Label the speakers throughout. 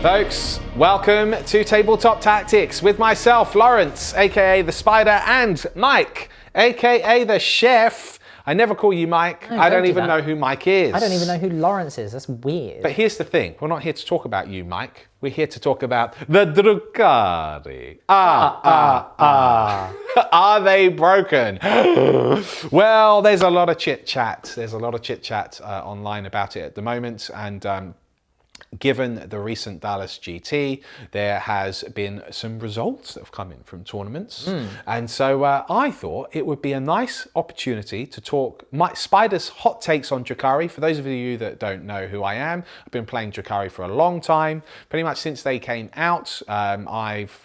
Speaker 1: Folks, welcome to Tabletop Tactics with myself, Lawrence, aka the Spider, and Mike, aka the Chef. I never call you Mike.
Speaker 2: No,
Speaker 1: I don't even know who Mike is.
Speaker 2: I don't even know who Lawrence is. That's weird.
Speaker 1: But here's the thing. We're not here to talk about you, Mike. We're here to talk about the Drukhari. Are they broken? Well, there's a lot of chit-chat. There's a lot of chit-chat online about it at the moment. And given the recent Dallas GT, there has been some results that have come in from tournaments. And so I thought it would be a nice opportunity to talk Spider's hot takes on Drukhari. For those of you that don't know who I am, I've been playing Drukhari for a long time. Pretty much since they came out, I've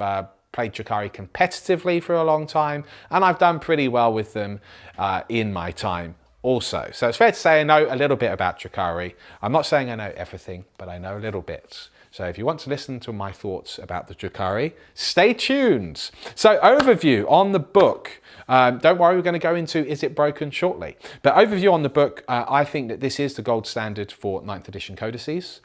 Speaker 1: played Drukhari competitively for a long time, and I've done pretty well with them in my time also. So it's fair to say I know a little bit about Drukhari. I'm not saying I know everything, but I know a little bit. So if you want to listen to my thoughts about the Drukhari, stay tuned. So overview on the book. Don't worry, we're going to go into Is It Broken shortly. But overview on the book, I think that this is the gold standard for 9th edition codices.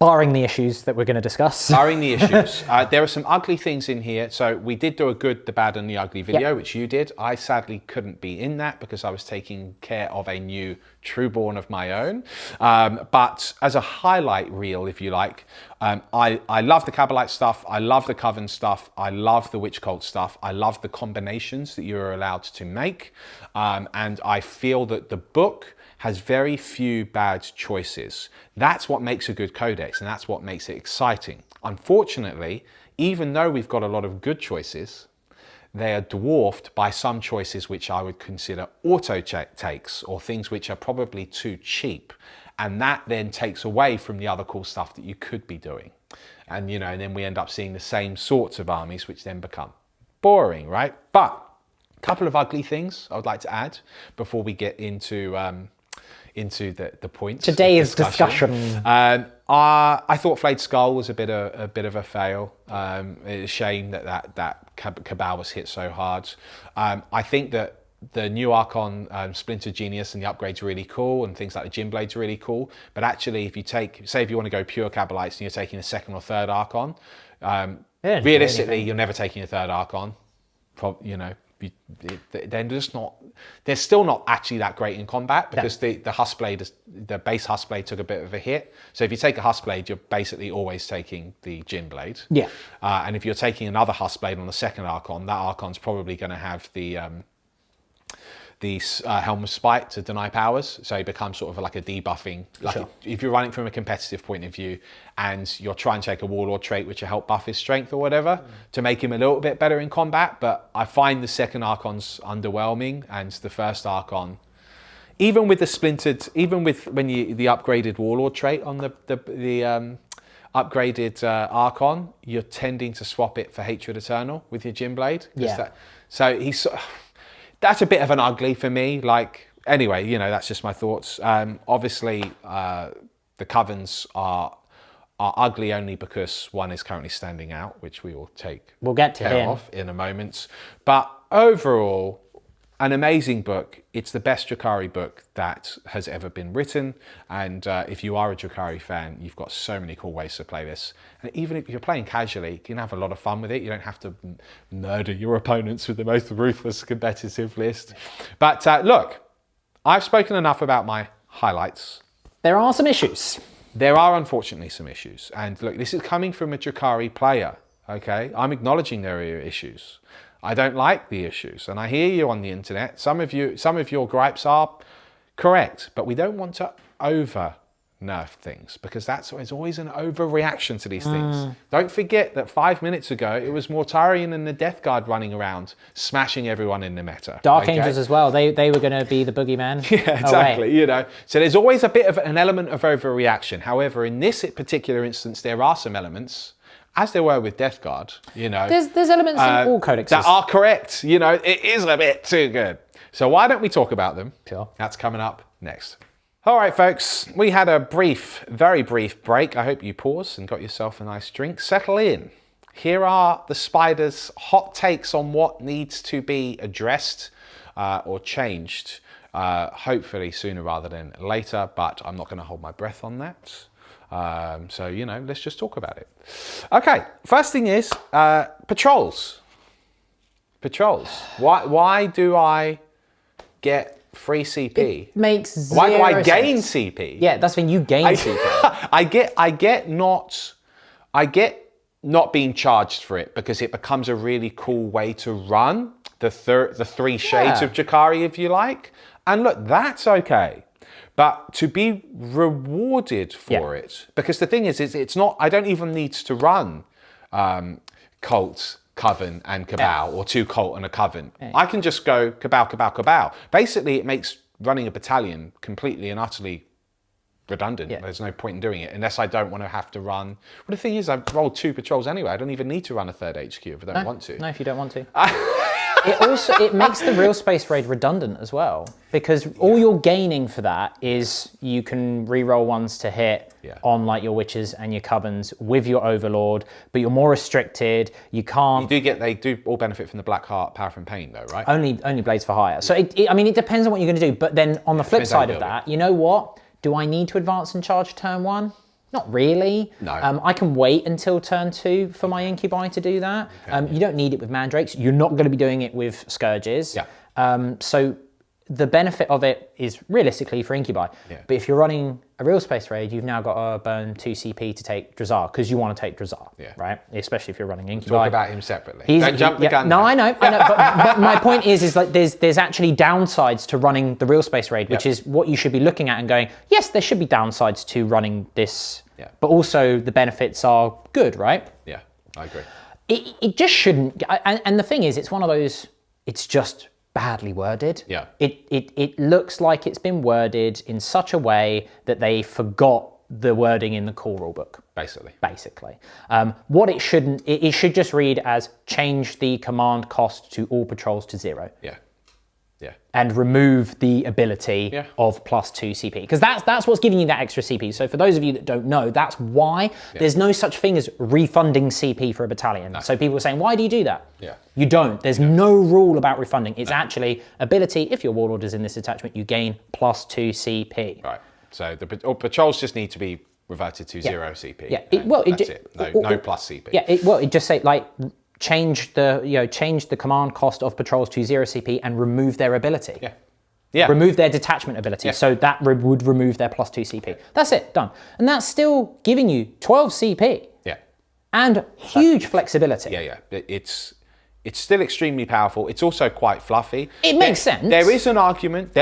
Speaker 2: Barring the issues that we're going to discuss.
Speaker 1: Barring the issues. There are some ugly things in here. So we did do a good, the bad and the ugly video, which you did. I sadly couldn't be in that because I was taking care of a new Trueborn of my own. But as a highlight reel, if you like, I love the Kabbalite stuff. I love the Coven stuff. I love the Witch Cult stuff. I love the combinations that you're allowed to make. And I feel that the book has very few bad choices. That's what makes a good codex, and that's what makes it exciting. Unfortunately, even though we've got a lot of good choices, they are dwarfed by some choices which I would consider auto takes, or things which are probably too cheap. And that then takes away from the other cool stuff that you could be doing. And and then we end up seeing the same sorts of armies, which then become boring, right? But a couple of ugly things I would like to add before we get into the points.
Speaker 2: Today's discussion.
Speaker 1: I thought Flayed Skull was a bit of a fail. It's a shame that Cabal was hit so hard. I think that the new Archon Splinter Genius and the upgrade's really cool, and things like the Gin Blade's really cool. But actually, if you want to go pure Cabalites and you're taking a second or third Archon, realistically, you're never taking a third Archon. They're still not actually that great in combat because the base Husk took a bit of a hit. So if you take a Husk, you're basically always taking the Gin Blade.
Speaker 2: Yeah.
Speaker 1: And if you're taking another Husk on the second Archon, that Archon's probably going to have the Helm of Spite to deny powers, so it becomes sort of like a debuffing. If you're running from a competitive point of view and you're trying to take a Warlord trait which will help buff his strength or whatever to make him a little bit better in combat, but I find the second Archon's underwhelming, and the first Archon, even with the splintered, the upgraded Warlord trait on the upgraded Archon, you're tending to swap it for Hatred Eternal with your Gin Blade. So he's that's a bit of an ugly for me. Anyway, that's just my thoughts. Obviously, the Covens are ugly only because one is currently standing out, which we'll
Speaker 2: get to
Speaker 1: care of in a moment. But overall, an amazing book. It's the best Drukhari book that has ever been written. And if you are a Drukhari fan, you've got so many cool ways to play this. And even if you're playing casually, you can have a lot of fun with it. You don't have to murder your opponents with the most ruthless competitive list. But look, I've spoken enough about my highlights.
Speaker 2: There are some issues.
Speaker 1: There are unfortunately some issues. And look, this is coming from a Drukhari player, okay? I'm acknowledging there are issues. I don't like the issues, and I hear you on the internet. Some of your gripes are correct, but we don't want to over nerf things because there's always an overreaction to these things. Don't forget that 5 minutes ago it was Mortarion and the Death Guard running around smashing everyone in the meta.
Speaker 2: Dark Angels as well. They were going to be the boogeyman.
Speaker 1: Yeah, exactly. So there's always a bit of an element of overreaction. However, in this particular instance, there are some elements, as there were with Death Guard,
Speaker 2: There's elements in all codexes
Speaker 1: that are correct. It is a bit too good. So why don't we talk about them?
Speaker 2: Sure.
Speaker 1: That's coming up next. All right, folks, we had a very brief break. I hope you paused and got yourself a nice drink. Settle in. Here are the Spider's hot takes on what needs to be addressed or changed, hopefully sooner rather than later, but I'm not going to hold my breath on that. So, let's just talk about it. Okay, first thing is patrols. Patrols. Why do I get free CP?
Speaker 2: It makes zero
Speaker 1: Why do I gain
Speaker 2: sense.
Speaker 1: CP?
Speaker 2: Yeah, that's when you gain CP.
Speaker 1: I get not being charged for it because it becomes a really cool way to run the three shades of Drukhari, if you like. And look, that's okay. But to be rewarded for it, because the thing is it's not, I don't even need to run Cult, Coven, and Cabal, or 2 Cult and a Coven. I can just go Cabal, Cabal, Cabal. Basically, it makes running a battalion completely and utterly redundant. There's no point in doing it unless I don't want to have to run. Well, the thing is, I've rolled 2 patrols anyway. I don't even need to run a 3rd HQ if I don't want to.
Speaker 2: No, if you don't want to. It makes the real space raid redundant as well, because all you're gaining for that is you can re-roll ones to hit on like your witches and your covens with your overlord, but you're more restricted. You can't.
Speaker 1: They do all benefit from the Black Heart, Power from Pain, though, right?
Speaker 2: Only blades for hire. So it depends on what you're going to do. But then on the flip side of that, you know what? Do I need to advance and charge turn 1? Not really.
Speaker 1: No.
Speaker 2: I can wait until turn 2 for my Incubi to do that. You don't need it with Mandrakes. You're not going to be doing it with Scourges.
Speaker 1: Yeah.
Speaker 2: So the benefit of it is realistically for Incubi.
Speaker 1: Yeah.
Speaker 2: But if you're running a real space raid, you've now got to burn 2 CP to take Drahzar, because you want to take Drahzar, right? Especially if you're running Incubi.
Speaker 1: Talk about him separately. Don't jump the gun.
Speaker 2: No, I know. But my point is like there's actually downsides to running the real space raid, which is what you should be looking at and going, yes, there should be downsides to running this, but also the benefits are good, right?
Speaker 1: Yeah, I agree.
Speaker 2: It just shouldn't. And the thing is, it's one of those. It's just badly worded.
Speaker 1: Yeah.
Speaker 2: It looks like it's been worded in such a way that they forgot the wording in the core rulebook.
Speaker 1: Basically.
Speaker 2: What it shouldn't, it should just read as change the command cost to all patrols to 0.
Speaker 1: Yeah. Yeah.
Speaker 2: And remove the ability of +2 CP. Because that's what's giving you that extra CP. So for those of you that don't know, that's why there's no such thing as refunding CP for a battalion. No. So people are saying, why do you do that?
Speaker 1: Yeah.
Speaker 2: You don't. There's no rule about refunding. It's actually ability. If your warlord is in this attachment, you gain +2 CP.
Speaker 1: Right. So the patrols just need to be reverted to 0 CP.
Speaker 2: Yeah.
Speaker 1: That's it. No plus CP.
Speaker 2: Yeah. It just say like, change the command cost of patrols to 0 CP and remove their ability.
Speaker 1: Yeah.
Speaker 2: Remove their detachment ability. So that would remove their +2 CP. That's it, done. And that's still giving you 12 CP.
Speaker 1: Yeah.
Speaker 2: And huge flexibility.
Speaker 1: Yeah. It's still extremely powerful. It's also quite fluffy.
Speaker 2: It makes sense.
Speaker 1: There is an argument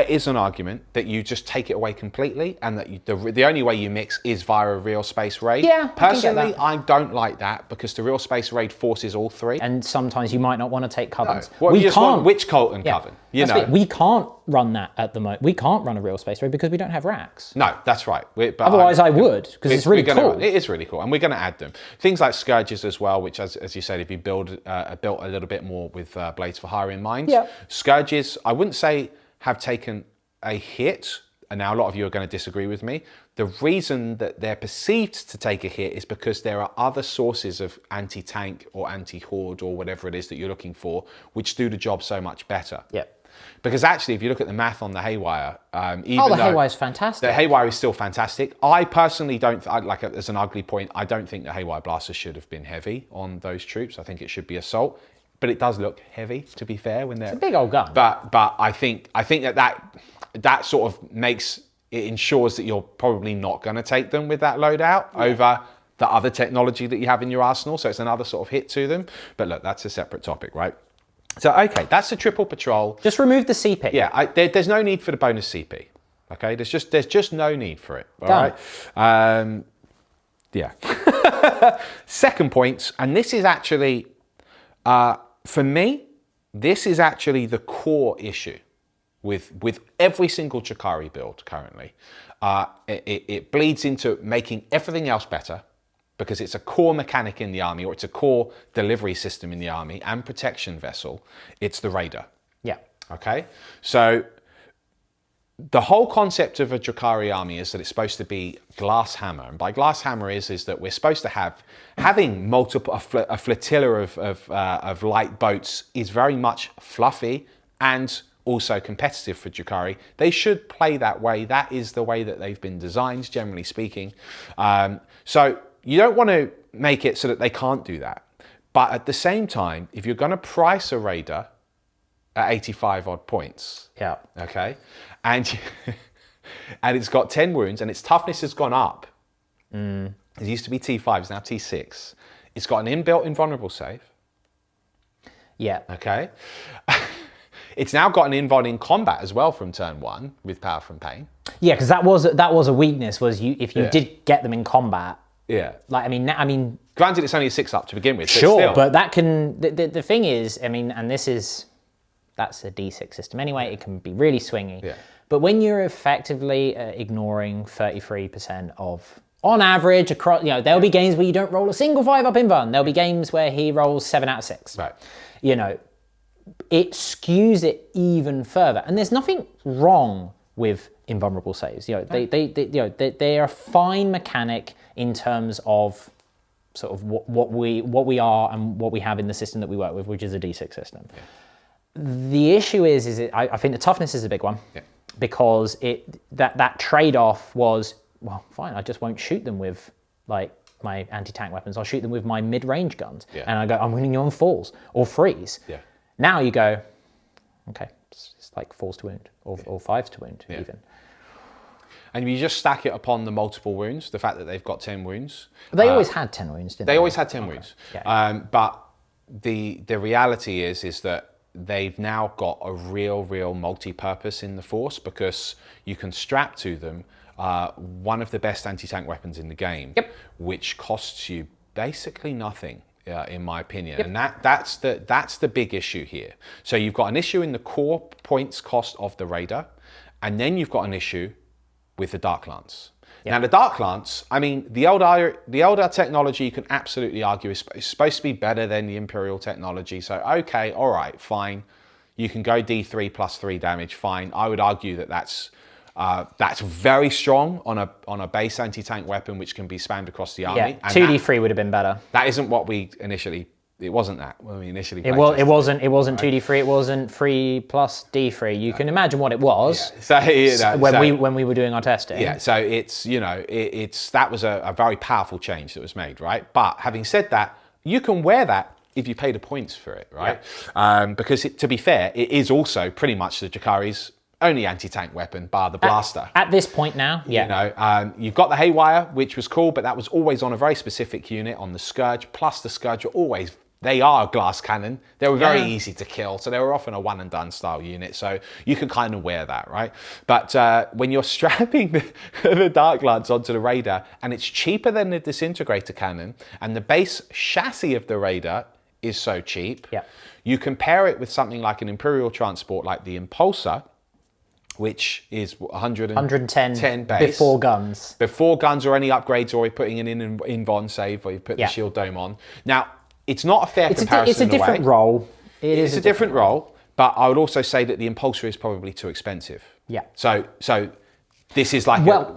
Speaker 1: that you just take it away completely, and that the only way you mix is via a real space raid.
Speaker 2: Yeah,
Speaker 1: personally, I don't like that, because the real space raid forces all 3.
Speaker 2: And sometimes you might not want to take covens.
Speaker 1: No. Well, you just want Witch Cult and Coven.
Speaker 2: We can't run that at the moment. We can't run a real space raid because we don't have racks.
Speaker 1: No, that's right.
Speaker 2: Otherwise, I would, because it's really cool.
Speaker 1: It is really cool, and we're going to add them. Things like Scourges as well, which, as you said, if you built a little bit more with Blades for Hire in mind.
Speaker 2: Yeah.
Speaker 1: Scourges, I wouldn't say have taken a hit, and now a lot of you are going to disagree with me. The reason that they're perceived to take a hit is because there are other sources of anti-tank or anti-horde or whatever it is that you're looking for, which do the job so much better.
Speaker 2: Yeah.
Speaker 1: Because actually, if you look at the math on the Haywire,
Speaker 2: Haywire is fantastic.
Speaker 1: The Haywire is still fantastic. I personally don't, as an ugly point, I don't think the Haywire Blaster should have been heavy on those troops. I think it should be assault. But it does look heavy, to be fair, when they're.
Speaker 2: It's a big old gun.
Speaker 1: But I think that sort of ensures that you're probably not going to take them with that loadout over the other technology that you have in your arsenal. So it's another sort of hit to them. But look, that's a separate topic, right? So okay, that's the triple patrol.
Speaker 2: Just remove the CP.
Speaker 1: Yeah, there's no need for the bonus CP. Okay, there's just no need for it. All right. Yeah. Second point, and this is actually. For me, this is actually the core issue with every single Drukhari build currently. It bleeds into making everything else better, because it's a core mechanic in the army, or it's a core delivery system in the army and protection vessel. It's the Raider.
Speaker 2: Yeah.
Speaker 1: Okay? So the whole concept of a Drukhari army is that it's supposed to be glass hammer, and by glass hammer is that we're supposed to having a flotilla of light boats is very much fluffy and also competitive for Drukhari. They should play that way. That is the way that they've been designed, generally speaking. So you don't want to make it so that they can't do that. But at the same time, if you're going to price a raider at 85 odd points,
Speaker 2: Yeah.
Speaker 1: okay, and and it's got 10 wounds and its toughness has gone up. It used to be T5, it's now T6. It's got an inbuilt invulnerable save.
Speaker 2: Yeah.
Speaker 1: Okay. It's now got an invuln in combat as well from turn 1 with power from pain.
Speaker 2: Yeah, because that was a weakness, was if you did get them in combat.
Speaker 1: Yeah.
Speaker 2: Like, I mean,
Speaker 1: granted, it's only a 6-up to begin with.
Speaker 2: Sure,
Speaker 1: still.
Speaker 2: but that can. The thing is, I mean, and that's a D6 system anyway. It can be really swingy.
Speaker 1: Yeah.
Speaker 2: But when you're effectively ignoring 33% of, on average, across, there'll be games where you don't roll a single 5-up invuln. There'll be games where he rolls 7 out of 6.
Speaker 1: Right.
Speaker 2: It skews it even further. And there's nothing wrong with invulnerable saves. They are a fine mechanic in terms of sort of what we are and what we have in the system that we work with, which is a D6 system. Yeah. The issue is I think the toughness is a big one, because that trade-off was, well, fine, I just won't shoot them with like my anti-tank weapons. I'll shoot them with my mid-range guns, and I go, I'm winning you on falls or freeze. Yeah. Now you go, okay, it's like 4s to wound or 5s to wound even.
Speaker 1: And you just stack it upon the multiple wounds, the fact that they've got 10 wounds.
Speaker 2: They always had 10 wounds, didn't they?
Speaker 1: They always had 10 wounds.
Speaker 2: Yeah.
Speaker 1: But the reality is that they've now got a real multi-purpose in the Force, because you can strap to them one of the best anti-tank weapons in the game, which costs you basically nothing. In my opinion, and that's the big issue here. So you've got an issue in the core points cost of the Raider, and then you've got an issue with the Dark Lance. Now the Dark Lance, I mean, the older technology, you can absolutely argue is supposed to be better than the Imperial technology. So okay, all right, fine, you can go D3 plus 3 damage, fine. I would argue that that's very strong on a base anti-tank weapon, which can be spammed across the army.
Speaker 2: Yeah, 2D3 would have been better.
Speaker 1: That isn't what we initially. It wasn't that when we initially.
Speaker 2: It wasn't 2D3. It wasn't 3 plus D3. You can imagine what it was.
Speaker 1: Yeah.
Speaker 2: When we were doing our testing.
Speaker 1: Yeah. So it's that was a very powerful change that was made, right? But having said that, you can wear that if you pay the points for it, right? Yeah. Because to be fair, it is also pretty much the Drukhari's only anti-tank weapon, bar the blaster.
Speaker 2: At this point now,
Speaker 1: you've got the Haywire, which was cool, but that was always on a very specific unit on the Scourge. Plus the Scourge they are a glass cannon. They were very easy to kill, so they were often a one and done style unit. So you can kind of wear that, right? But when you're strapping the Dark Lance onto the Raider, and it's cheaper than the disintegrator cannon, and the base chassis of the Raider is so cheap, you compare it with something like an Imperial transport like the Impulsor, which is 110 base.
Speaker 2: Before guns.
Speaker 1: Before guns or any upgrades, or you're putting an invuln save, or you put the shield dome on. Now, it's not a fair comparison.
Speaker 2: It's a different role.
Speaker 1: It's a different role, but I would also say that the Impulsor is probably too expensive.
Speaker 2: Yeah.
Speaker 1: So this is like
Speaker 2: I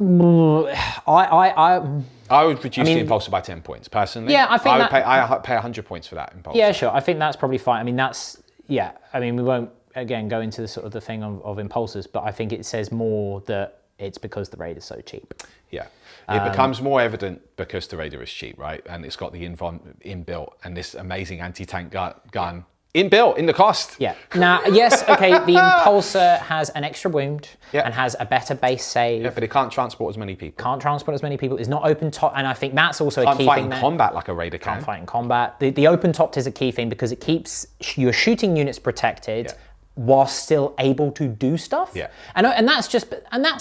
Speaker 1: would reduce the Impulsor by 10 points, personally.
Speaker 2: Yeah, I think
Speaker 1: I pay 100 points for that Impulsor.
Speaker 2: Yeah, sure. I think that's probably fine. I mean, we won't, again, go into the sort of the thing of Impulsors, but I think it says more that it's because the Raider's so cheap.
Speaker 1: Yeah. It becomes more evident because the Raider is cheap, right? And it's got the inbuilt and this amazing anti-tank gun inbuilt in the cost. Yeah.
Speaker 2: Now, yes, okay, the Impulsor has an extra wound and has a better base save.
Speaker 1: Yeah, but it can't transport as many people.
Speaker 2: It's not open top, and I think that's also a key thing.
Speaker 1: Can't fight in combat like a Raider can.
Speaker 2: Can't fight in combat. The open topped is a key thing because it keeps your shooting units protected. While still able to do stuff.
Speaker 1: Yeah.
Speaker 2: And that's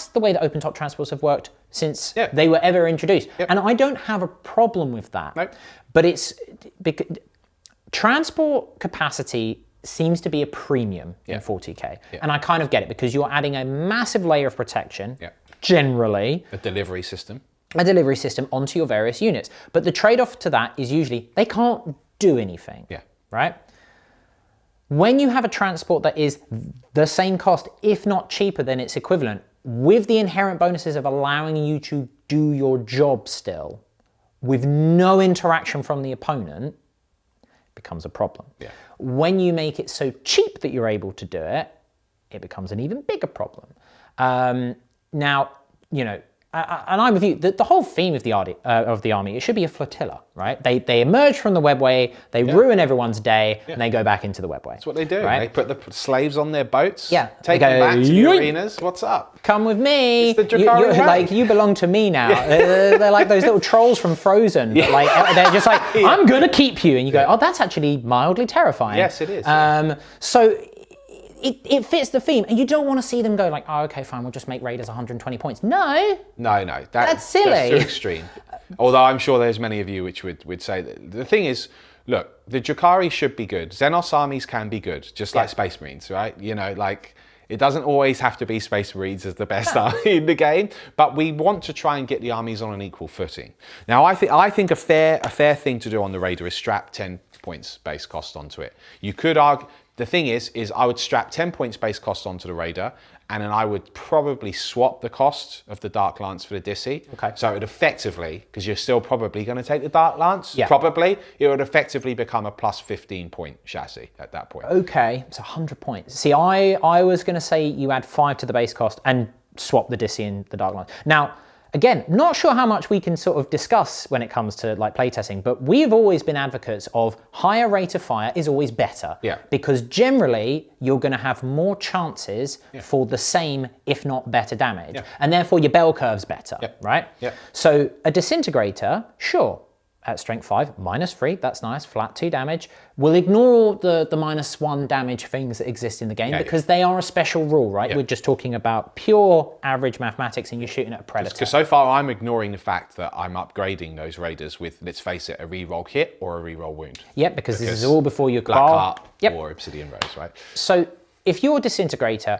Speaker 2: the way that open top transports have worked since they were ever introduced. Yep. And I don't have a problem with that.
Speaker 1: Nope.
Speaker 2: But it's because transport capacity seems to be a premium in 40k. Yeah. And I kind of get it, because you're adding a massive layer of protection, generally.
Speaker 1: A delivery system
Speaker 2: onto your various units. But the trade-off to that is usually they can't do anything.
Speaker 1: Yeah.
Speaker 2: Right? When you have a transport that is the same cost, if not cheaper than its equivalent, with the inherent bonuses of allowing you to do your job still, with no interaction from the opponent, becomes a problem.
Speaker 1: Yeah.
Speaker 2: When you make it so cheap that you're able to do it, it becomes an even bigger problem. Now, you know, and I'm with you, the whole theme of the army, it should be a flotilla, right? They emerge from the webway, they ruin everyone's day, and they go back into the webway.
Speaker 1: That's what they do.
Speaker 2: Right?
Speaker 1: They put the slaves on their boats,
Speaker 2: they
Speaker 1: take
Speaker 2: go,
Speaker 1: them back to the arenas. What's up?
Speaker 2: Come with me.
Speaker 1: It's the Drukhari way.
Speaker 2: Like, you belong to me now. They're like those little trolls from Frozen. But like, they're just like, I'm going to keep you. And you go, oh, that's actually mildly terrifying.
Speaker 1: Yes, it is.
Speaker 2: So it fits the theme, and you don't want to see them go like, oh, okay, fine, we'll just make Raiders 120 points. No,
Speaker 1: that's
Speaker 2: silly.
Speaker 1: That's too extreme. Although I'm sure there's many of you which would say that. The thing is, look, the Drukhari should be good. Xenos armies can be good, just like Space Marines, right? You know, like, it doesn't always have to be Space Marines as the best army in the game, but we want to try and get the armies on an equal footing. Now, I think a fair thing to do on the Raider is strap 10 points base cost onto it. You could argue. The thing is I would strap 10 points base cost onto the Raider, and then I would probably swap the cost of the Dark Lance for the Dissi.
Speaker 2: Okay.
Speaker 1: So it would effectively, because you're still probably going to take the Dark Lance, it would effectively become a plus 15 point chassis at that point.
Speaker 2: Okay, it's 100 points. See, I was going to say you add 5 to the base cost and swap the Dissi and the Dark Lance. Now, again, not sure how much we can sort of discuss when it comes to like playtesting, but we've always been advocates of higher rate of fire is always better.
Speaker 1: Yeah.
Speaker 2: Because generally you're going to have more chances for the same, if not better damage. Yeah. And therefore your bell curve's better, right?
Speaker 1: Yeah.
Speaker 2: So a disintegrator, sure, at strength 5, -3, that's nice, flat 2 damage. We'll ignore all the -1 damage things that exist in the game because they are a special rule, right? We're just talking about pure average mathematics and you're shooting at a predator.
Speaker 1: Because so far I'm ignoring the fact that I'm upgrading those Raiders with, let's face it, a reroll hit or a reroll wound.
Speaker 2: Yep, because this is all before your
Speaker 1: Blackheart or Obsidian Rose, right?
Speaker 2: So if your disintegrator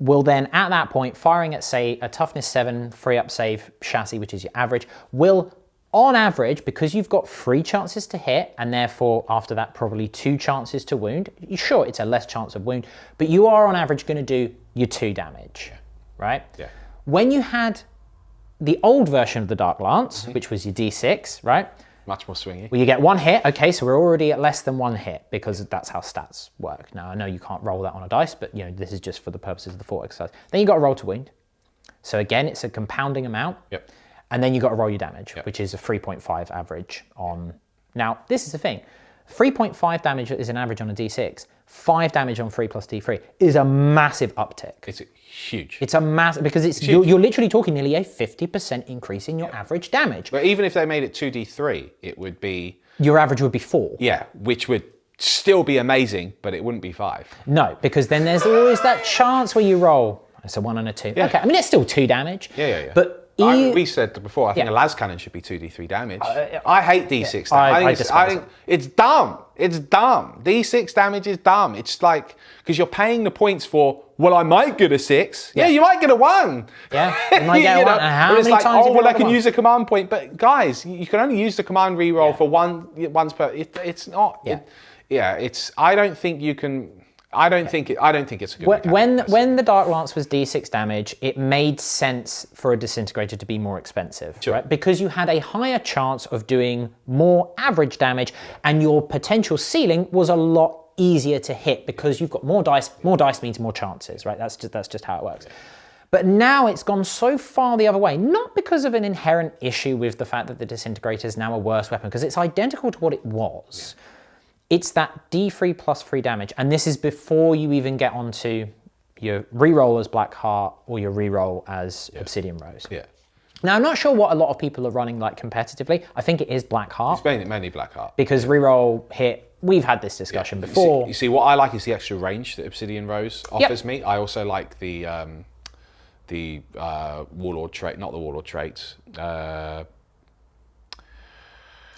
Speaker 2: will then, at that point, firing at, say, a toughness 7 free up save chassis, which is your average, will on average, because you've got 3 chances to hit, and therefore after that probably 2 chances to wound, sure, it's a less chance of wound, but you are on average going to do your 2 damage, right?
Speaker 1: Yeah.
Speaker 2: When you had the old version of the Dark Lance, which was your D6, right?
Speaker 1: Much more swingy.
Speaker 2: Well, you get 1 hit, okay, so we're already at less than 1 hit, because that's how stats work. Now, I know you can't roll that on a dice, but you know this is just for the purposes of the thought exercise. Then you got to roll to wound. So again, it's a compounding amount.
Speaker 1: Yep.
Speaker 2: And then you got to roll your damage, which is a 3.5 average on. Now, this is the thing. 3.5 damage is an average on a D6. 5 damage on 3 plus D3 is a massive uptick.
Speaker 1: It's huge.
Speaker 2: It's a massive, because it's you're literally talking nearly a 50% increase in your average damage.
Speaker 1: But even if they made it 2D3, it would be...
Speaker 2: Your average would be 4.
Speaker 1: Yeah, which would still be amazing, but it wouldn't be 5.
Speaker 2: No, because then there's always that chance where you roll. It's a 1 and a 2.
Speaker 1: Yeah.
Speaker 2: Okay, I mean, it's still 2 damage.
Speaker 1: Yeah.
Speaker 2: But
Speaker 1: we said before, I think a las cannon should be 2d3 damage. I hate D6 damage. I think it's dumb. It's dumb. D6 damage is dumb. It's like, because you're paying the points for, well, I might get a 6. Yeah, you might get a 1.
Speaker 2: Yeah, you might get a 1. And how many times
Speaker 1: oh, well, I can use a command point. But guys, you can only use the command reroll for once per. It's not. I don't think you can. I don't think it's a good mechanic.
Speaker 2: When the Dark Lance was D6 damage, it made sense for a disintegrator to be more expensive, right? Because you had a higher chance of doing more average damage, and your potential ceiling was a lot easier to hit because you've got more dice. More dice means more chances, right? That's just how it works. But now it's gone so far the other way, not because of an inherent issue with the fact that the disintegrator is now a worse weapon, because it's identical to what it was. It's that D3 plus 3 damage, and this is before you even get onto your reroll as Blackheart or your reroll as Obsidian Rose.
Speaker 1: Yeah.
Speaker 2: Now, I'm not sure what a lot of people are running like competitively. I think it is Blackheart.
Speaker 1: It's mainly Blackheart.
Speaker 2: Because reroll hit, we've had this discussion before.
Speaker 1: You see, what I like is the extra range that Obsidian Rose offers me. I also like the Warlord trait, not the Warlord traits.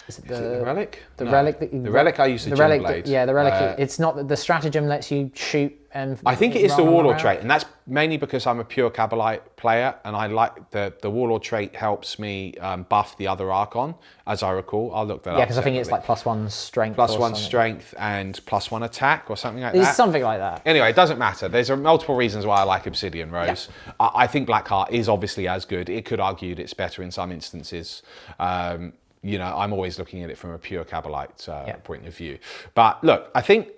Speaker 2: Is it
Speaker 1: the relic?
Speaker 2: The relic.
Speaker 1: The relic I use the Gem Blade.
Speaker 2: The relic. It's not that the stratagem lets you shoot and.
Speaker 1: I think it is the Warlord trait, and that's mainly because I'm a pure Kabbalite player, and I like the Warlord trait helps me buff the other Archon, as I recall. I'll look that up.
Speaker 2: Yeah, because I think it's like +1 strength.
Speaker 1: +1 strength and +1 attack or something like that.
Speaker 2: It's something like that.
Speaker 1: Anyway, it doesn't matter. There's multiple reasons why I like Obsidian Rose. Yeah. I think Blackheart is obviously as good. It could argue that it's better in some instances. You know, I'm always looking at it from a pure Kabbalite point of view. But look, I think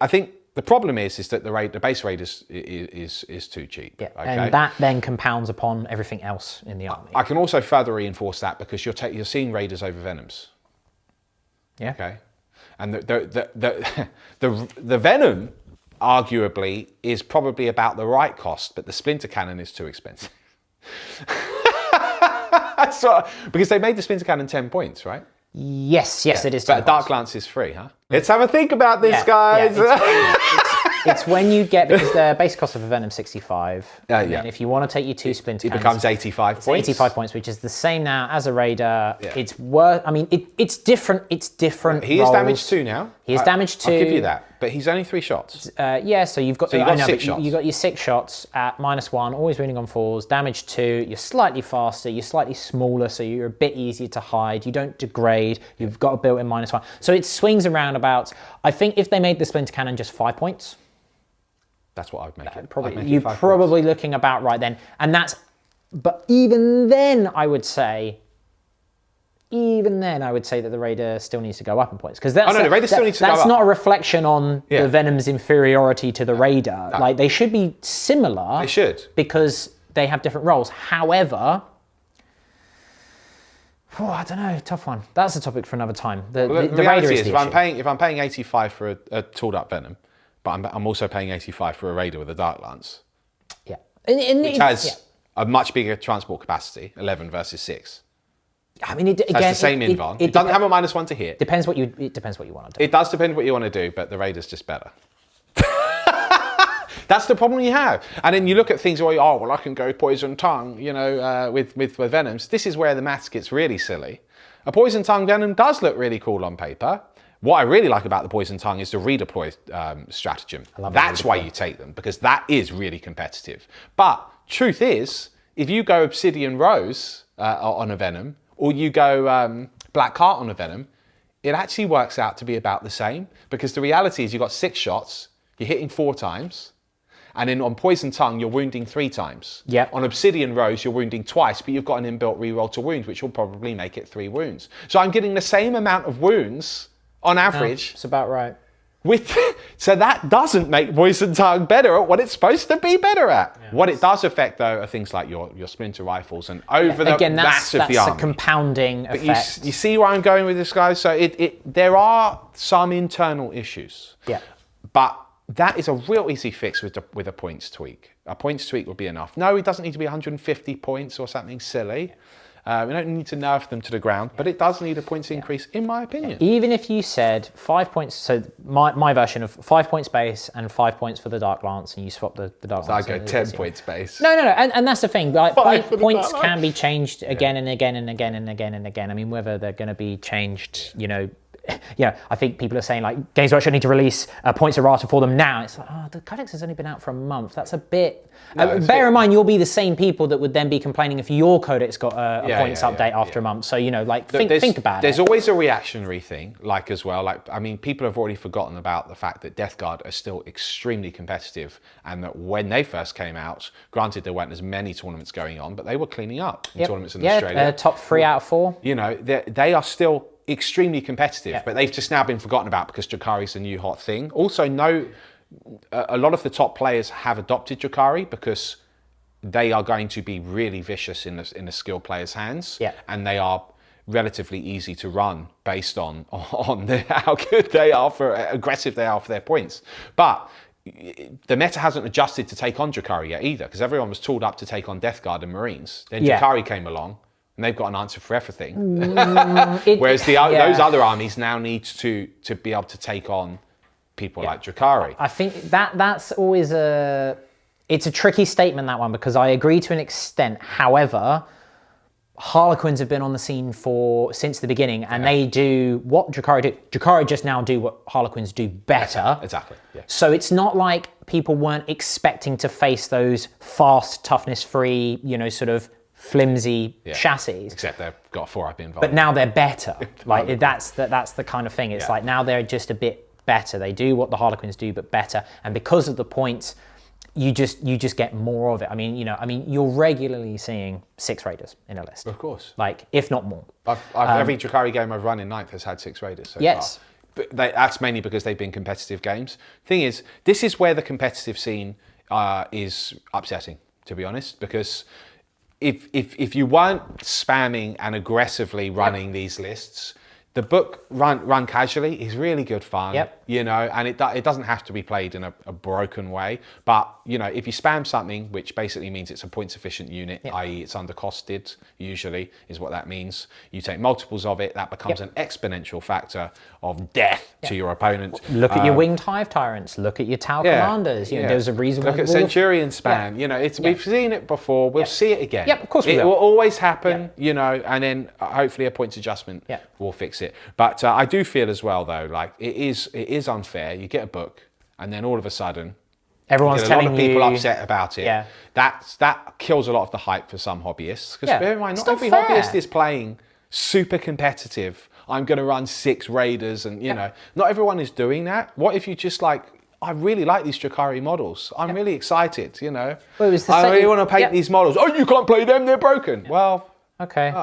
Speaker 1: The problem is that the base raid is too cheap.
Speaker 2: Yeah,
Speaker 1: okay?
Speaker 2: and that then compounds upon everything else in the army.
Speaker 1: I can also further reinforce that because you're seeing raiders over venoms.
Speaker 2: Yeah.
Speaker 1: Okay. And the venom, arguably, is probably about the right cost, but the splinter cannon is too expensive. Because they made the splinter cannon 10 points, right?
Speaker 2: Yes, it is.
Speaker 1: But Dark Lance is free, huh? Let's have a think about this, guys.
Speaker 2: It's when you get, because the base cost of a Venom 65, and
Speaker 1: yeah.
Speaker 2: if you want to take your 2 splinter
Speaker 1: It
Speaker 2: cannons,
Speaker 1: becomes 85 points.
Speaker 2: 85 points, which is the same now as a Raider. Yeah. It's worth, I mean, it's different. It's different.
Speaker 1: He is damage 2 now.
Speaker 2: He is damage 2.
Speaker 1: I'll give you that. But he's only 3 shots.
Speaker 2: Yeah, so you've got,
Speaker 1: 6 shots.
Speaker 2: You got your 6 shots at -1, always winning on 4s, damage 2. You're slightly faster, you're slightly smaller, so you're a bit easier to hide. You don't degrade. You've got a built-in -1. So it swings around about, I think if they made the splinter cannon just 5 points,
Speaker 1: that's what I'd make it.
Speaker 2: You're probably looking about right then. And that's, but even then I would say that the Raider still needs to go up in points. Because
Speaker 1: the Raider still needs to go up.
Speaker 2: That's not a reflection on the Venom's inferiority to the Raider.
Speaker 1: No.
Speaker 2: Like, they should be similar.
Speaker 1: They should.
Speaker 2: Because they have different roles. However, I don't know, tough one. That's a topic for another time. The Raider is the issue.
Speaker 1: If I'm paying 85 for a tooled up Venom, but I'm also paying 85 for a Raider with a Dark Lance.
Speaker 2: Yeah.
Speaker 1: Which has a much bigger transport capacity, 11 versus 6.
Speaker 2: I mean, again,
Speaker 1: that's the same invuln. It doesn't have a -1 to hit.
Speaker 2: It depends what you want to do.
Speaker 1: It does depend what you want to do, but the Raider's just better. That's the problem you have. And then you look at things where, I can go Poison Tongue, with Venoms. This is where the maths gets really silly. A Poison Tongue Venom does look really cool on paper. What I really like about the Poison Tongue is the redeploy stratagem. That's why you take them, because that is really competitive. But truth is, if you go Obsidian Rose on a Venom, or you go Black Cart on a Venom, it actually works out to be about the same, because the reality is you've got 6 shots, you're hitting 4 times, and then on Poison Tongue, you're wounding 3 times.
Speaker 2: Yep.
Speaker 1: On Obsidian Rose, you're wounding twice, but you've got an inbuilt reroll to wound, which will probably make it 3 wounds. So I'm getting the same amount of wounds on average.
Speaker 2: It's about right.
Speaker 1: So that doesn't make Poison Tongue better at what it's supposed to be better at. Yeah, what it does affect, though, are things like your splinter rifles and over the mass of the army.
Speaker 2: That's a compounding effect.
Speaker 1: You see where I'm going with this, guys? So there are some internal issues.
Speaker 2: Yeah.
Speaker 1: But that is a real easy fix with a points tweak. A points tweak would be enough. No, it doesn't need to be 150 points or something silly. We don't need to nerf them to the ground, but it does need a points increase, in my opinion.
Speaker 2: Even if you said 5 points, so my version of 5 points base and 5 points for the Dark Lance, and you swap the Dark Lance.
Speaker 1: So I go 10 points base.
Speaker 2: No, and that's the thing. Like, points can be changed again and again and again and again and again. I mean, whether they're going to be changed, I think people are saying, like, Games Workshop need to release points errata for them now. It's like, the codex has only been out for a month. That's a bit... bear in mind, you'll be the same people that would then be complaining if your codex got a points update after a month. So, think about it.
Speaker 1: There's always a reactionary thing, as well. People have already forgotten about the fact that Death Guard are still extremely competitive, and that when they first came out, granted there weren't as many tournaments going on, but they were cleaning up in tournaments in Australia.
Speaker 2: Top 3 out of 4.
Speaker 1: They are still extremely competitive, but they've just now been forgotten about because Drukhari is a new hot thing. Also, a lot of the top players have adopted Drukhari because they are going to be really vicious in the skilled players' hands, and they are relatively easy to run based on how good they are aggressive they are for their points. But the meta hasn't adjusted to take on Drukhari yet either, because everyone was tooled up to take on Death Guard and Marines. Then Drukhari came along, and they've got an answer for everything. Whereas those other armies now need to be able to take on people like Drukhari.
Speaker 2: I think that's always it's a tricky statement, that one, because I agree to an extent. However, Harlequins have been on the scene since the beginning, and they do what Drukhari do. Drukhari just now do what Harlequins do better.
Speaker 1: Exactly. Yeah.
Speaker 2: So it's not like people weren't expecting to face those fast, toughness-free, sort of flimsy chassis.
Speaker 1: Except they've got a 4-up involved.
Speaker 2: But now they're better. That's the kind of thing. It's like now they're just a bit better. They do what the Harlequins do, but better. And because of the points, you just get more of it. I mean, you're regularly seeing 6 Raiders in a list.
Speaker 1: Of course.
Speaker 2: If not more.
Speaker 1: Every Drukhari game I've run in 9th has had 6 Raiders so far. that's mainly because they've been competitive games. Thing is, this is where the competitive scene is upsetting, to be honest, because if you weren't spamming and aggressively running these lists, the book run casually is really good fun, you know, and it doesn't have to be played in a broken way. But, you know, if you spam something, which basically means it's a points efficient unit, i.e. it's undercosted, usually is what that means. You take multiples of it, that becomes an exponential factor of death to your opponent.
Speaker 2: Look at your winged hive tyrants, look at your Tau commanders. You know, there's a reason why.
Speaker 1: Look at Centurion spam, you know, we've seen it before, we'll see it again.
Speaker 2: Of course we will.
Speaker 1: It will always happen, you know, and then hopefully a points adjustment will fix it. But I do feel as well, though, like it is unfair. You get a book, and then all of a sudden,
Speaker 2: everyone's telling you.
Speaker 1: A lot of people upset about it. Yeah. That kills a lot of the hype for some hobbyists. Because bear in mind, not every hobbyist is playing super competitive. I'm going to run 6 raiders, and you know, not everyone is doing that. What if you just like, I really like these Drukhari models. I'm really excited. You know,
Speaker 2: well,
Speaker 1: I really want to paint these models. Oh, you can't play them; they're broken. Well,
Speaker 2: okay.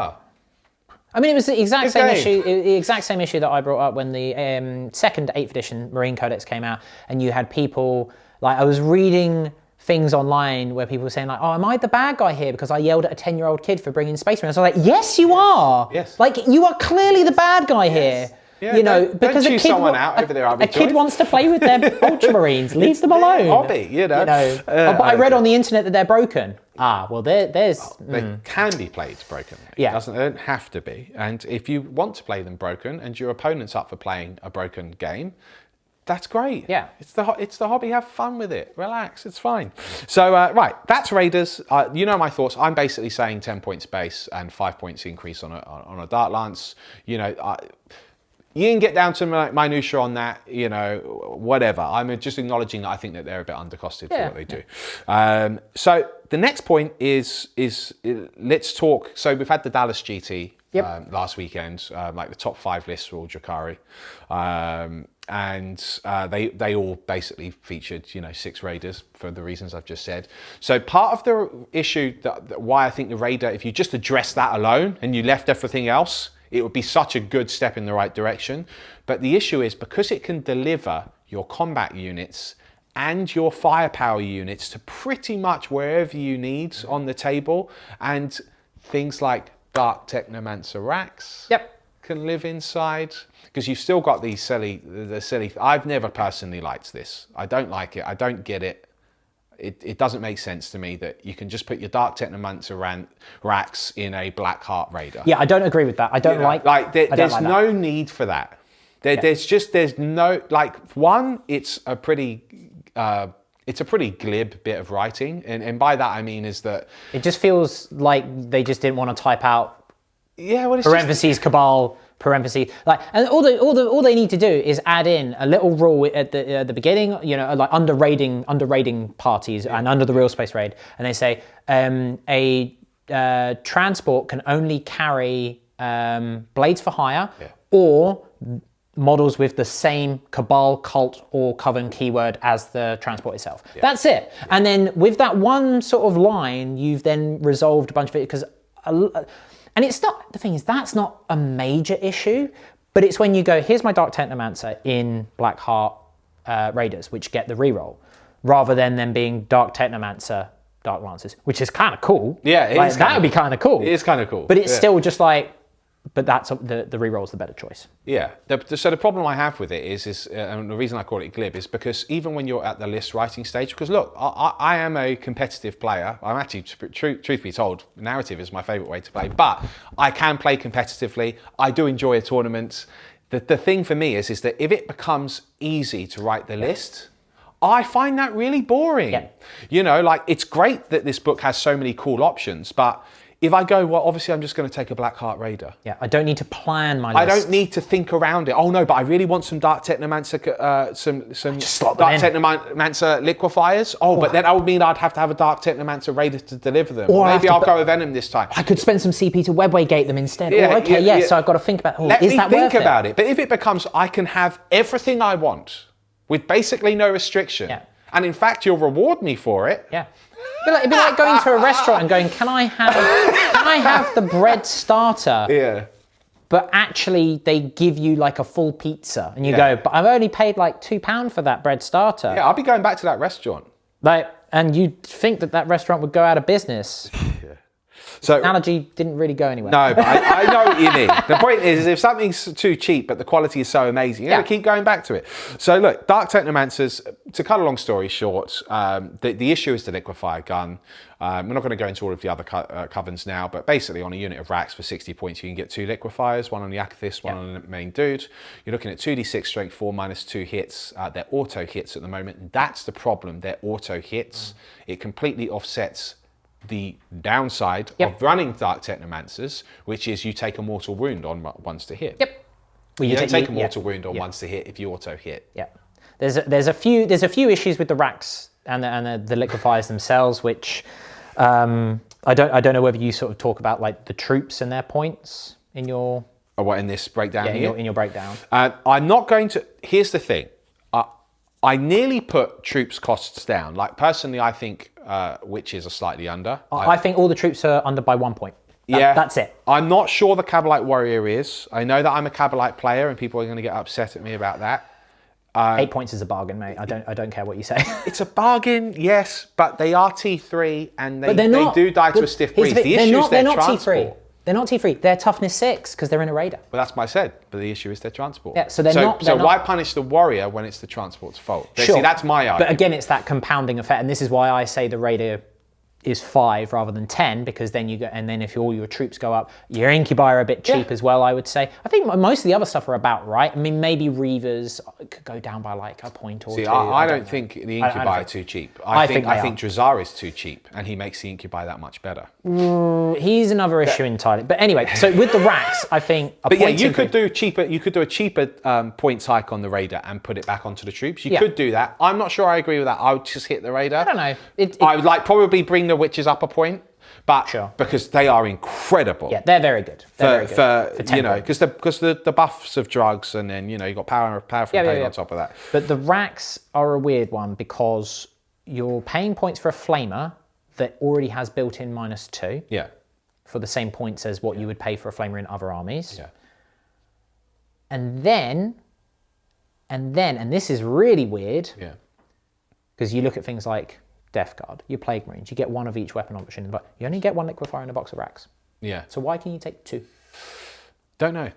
Speaker 2: I mean, it was the exact same issue. The exact same issue that I brought up when the second 8th edition Marine Codex came out, and you had people like I was reading things online where people were saying like, "Oh, am I the bad guy here because I yelled at a 10-year-old kid for bringing Space Marines?" I was like, "Yes, you are.
Speaker 1: Yes,
Speaker 2: like you are clearly the bad guy here."
Speaker 1: Yeah,
Speaker 2: you know,
Speaker 1: because don't choose someone out over there.
Speaker 2: A kid wants to play with their Ultramarines. Leave them alone.
Speaker 1: Hobby, you know.
Speaker 2: But I read on the internet that they're broken. Well, there's.
Speaker 1: They can be played broken. They don't have to be. And if you want to play them broken, and your opponent's up for playing a broken game, that's great.
Speaker 2: Yeah.
Speaker 1: It's the hobby. Have fun with it. Relax. It's fine. So right, that's Raiders. You know my thoughts. I'm basically saying 10 points base and 5 points increase on a Dart Lance. You know. You can get down to minutiae on that, you know, whatever. I'm just acknowledging that I think that they're a bit undercosted for what they do. So the next point is let's talk. So we've had the Dallas GT last weekend, like the top 5 lists were all Drukhari. And they all basically featured, you know, 6 raiders for the reasons I've just said. So part of the issue that why I think the raider, if you just address that alone and you left everything else, it would be such a good step in the right direction. But the issue is because it can deliver your combat units and your firepower units to pretty much wherever you need on the table, and things like Dark Technomancer racks can live inside, because you've still got these silly. I've never personally liked this. I don't like it. I don't get it. It doesn't make sense to me that you can just put your Dark Technomancer racks in a Black Heart Raider.
Speaker 2: Yeah, I don't agree with that. I don't
Speaker 1: there's no need for that. There's no, like, one, it's a pretty glib bit of writing, and by that I mean is that
Speaker 2: it just feels like they just didn't want to type out parentheses Cabal parentheses, like, and all they need to do is add in a little rule at the beginning, you know, like under raiding parties and under the real space raid, and they say a transport can only carry blades for hire or models with the same Cabal, Cult, or Coven keyword as the transport itself. That's it. And then with that one sort of line, you've then resolved a bunch of it, because and it's not, the thing is, that's not a major issue, but it's when you go, here's my Dark Technomancer in Black Heart Raiders, which get the reroll, rather than them being Dark Technomancer, Dark Lancers, which is kind of cool.
Speaker 1: Yeah, it is.
Speaker 2: That would be kind of cool.
Speaker 1: It is kind of cool.
Speaker 2: But it's still just like, but that's the reroll's the better choice.
Speaker 1: Yeah. So the problem I have with it is and the reason I call it glib is because even when you're at the list writing stage, because look, I am a competitive player. I'm actually, truth be told, narrative is my favourite way to play, but I can play competitively. I do enjoy a tournament. The thing for me is that if it becomes easy to write the list, I find that really boring. Yeah. You know, like, it's great that this book has so many cool options, but if I go, well, obviously I'm just going to take a Black Heart Raider. Yeah,
Speaker 2: I don't need to plan my list.
Speaker 1: I don't need to think around it. Oh no, but I really want some Dark Technomancer, some Dark Technomancer liquefiers. But then that would mean I'd have to have a Dark Technomancer Raider to deliver them. Or maybe I'll go with Venom this time.
Speaker 2: I could spend some CP to webway gate them instead. So I've got to think about,
Speaker 1: Let me think about it. But if it becomes, I can have everything I want with basically no restriction. Yeah. And in fact, you'll reward me for it.
Speaker 2: Yeah. It'd be like going to a restaurant and going, can I have the bread starter?
Speaker 1: Yeah.
Speaker 2: but actually they give you like a full pizza, and you go, but I've only paid like £2 for that bread starter.
Speaker 1: Yeah, I'll be going back to that restaurant.
Speaker 2: Like, and you'd think that restaurant would go out of business.
Speaker 1: So
Speaker 2: analogy didn't really go anywhere.
Speaker 1: No, but I know what you mean. The point is if something's too cheap but the quality is so amazing, you're going to keep going back to it. So look, Dark Technomancers, to cut a long story short, the issue is the liquefier gun. We're not going to go into all of the other covens now, but basically on a unit of racks for 60 points, you can get 2 liquefiers, one on the Akathist, one on the main dude. You're looking at 2d6 strength 4 -2 hits. They're auto hits at the moment. And that's the problem. They're auto hits. It completely offsets the downside of running Dark Technomancers, which is you take a mortal wound on ones to hit. Well, you don't take a mortal wound on ones to hit if you auto hit.
Speaker 2: There's a few issues with the racks and the liquefiers themselves, which I don't know whether you sort of talk about like the troops and their points in your
Speaker 1: in this breakdown here?
Speaker 2: in your breakdown.
Speaker 1: I'm not going to. Here's the thing. I nearly put troops costs down. Like personally, I think witches are slightly under.
Speaker 2: I think all the troops are under by 1 point. That's it.
Speaker 1: I'm not sure the Cabalite Warrior is. I know that I'm a Cabalite player and people are going to get upset at me about that.
Speaker 2: 8 points is a bargain, mate. I don't care what you say.
Speaker 1: It's a bargain, yes, but they are T3 and they do die to a stiff breeze. The issue is their transport.
Speaker 2: T3. They're not T3. They're toughness 6 because they're in a raider.
Speaker 1: Well, that's what I said. But the issue is their transport.
Speaker 2: Yeah, so they're not.
Speaker 1: So why punish the warrior when it's the transport's fault?
Speaker 2: Sure.
Speaker 1: See, that's my argument.
Speaker 2: But again, it's that compounding effect, and this is why I say the raider is 5 rather than 10, because then you go, and then if all your troops go up, your Incubi are a bit cheap as well, I would say. I think most of the other stuff are about right. I mean, maybe Reavers could go down by like a point or two.
Speaker 1: I don't think the Incubi are too cheap. I think Drahzar is too cheap, and he makes the Incubi that much better.
Speaker 2: He's another issue entirely. But anyway, so with the racks, I think.
Speaker 1: You could do cheaper. You could do a cheaper points hike on the raider and put it back onto the troops. You could do that. I'm not sure I agree with that. I would just hit the raider.
Speaker 2: I don't know.
Speaker 1: I would like probably bring the witches up a point, but because they are incredible.
Speaker 2: Yeah, they're very good. They're
Speaker 1: for you know, because the buffs of drugs, and then you know you got power from pain on top of that.
Speaker 2: But the racks are a weird one because you're paying points for a flamer that already has built-in -2.
Speaker 1: Yeah.
Speaker 2: For the same points as what you would pay for a flamer in other armies. Yeah. And then, and this is really weird. Yeah. Because you look at things like Death Guard, your Plague Marines, you get 1 of each weapon option, but you only get 1 liquefier in a box of racks. Yeah. So why can you take 2?
Speaker 1: Don't know.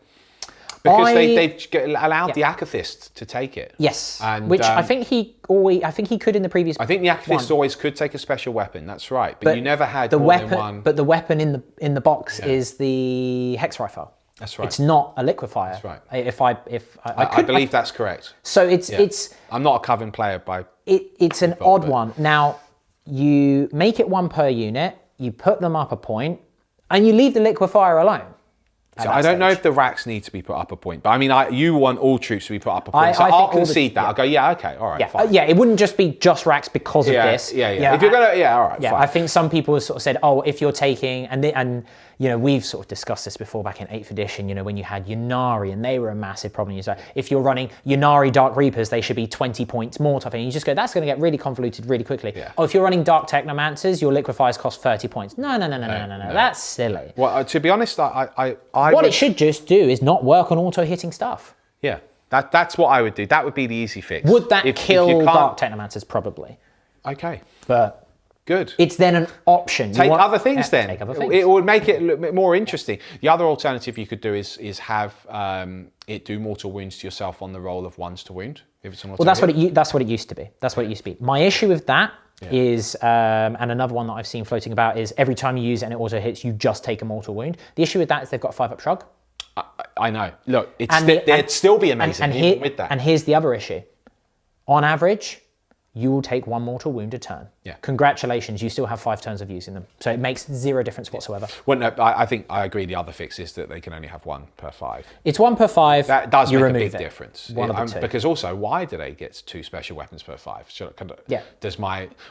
Speaker 1: Because they've allowed the Akathist to take it.
Speaker 2: Yes, and, which I think he could in the previous.
Speaker 1: I think the Akathist always could take a special weapon. That's right, but you never had more than one.
Speaker 2: But the weapon in the box is the Hex Rifle.
Speaker 1: That's right.
Speaker 2: It's not a liquefier.
Speaker 1: That's right.
Speaker 2: I
Speaker 1: believe that's correct.
Speaker 2: So it's.
Speaker 1: I'm not a Coven player by.
Speaker 2: It's an odd one. Now you make it 1 per unit. You put them up a point, and you leave the liquefier alone.
Speaker 1: So I don't know if the racks need to be put up a point, but I mean, you want all troops to be put up a point. So I'll concede that. I'll go, okay, all right, fine.
Speaker 2: It wouldn't just be just racks because of this.
Speaker 1: Yeah. If you're gonna, all right, fine.
Speaker 2: I think some people have sort of said, if you're taking, and you know, we've sort of discussed this before back in 8th edition, you know, when you had Yunari and they were a massive problem. You say, if you're running Yunari Dark Reapers, they should be 20 points more type thing. You just go, that's going to get really convoluted really quickly. Yeah. If you're running Dark Technomancers, your liquefiers cost 30 points. No. That's silly.
Speaker 1: Well, to be honest,
Speaker 2: it should just do is not work on auto-hitting stuff.
Speaker 1: Yeah, that's what I would do. That would be the easy fix.
Speaker 2: Would that kill Dark Technomancers? Probably.
Speaker 1: Okay.
Speaker 2: But...
Speaker 1: Good.
Speaker 2: It's then an option.
Speaker 1: Take other things then. Take other things. It would make it a little bit more interesting. The other alternative you could do is have it do mortal wounds to yourself on the roll of 1s to wound. If it's an
Speaker 2: well, that's what it used to be. That's what it used to be. My issue with that is, and another one that I've seen floating about is every time you use it and it auto hits, you just take a mortal wound. The issue with that is they've got 5-up shrug.
Speaker 1: I know. Look, it'd still be amazing even with that.
Speaker 2: And here's the other issue. On average, you will take 1 mortal wound a turn. Yeah. Congratulations, you still have 5 turns of using them. So it makes 0 difference whatsoever.
Speaker 1: Well, no, I think I agree. The other fix is that they can only have 1 per 5.
Speaker 2: It's 1 per 5.
Speaker 1: That does make a big difference.
Speaker 2: One of the 2.
Speaker 1: Because also, why do they get 2 special weapons per 5?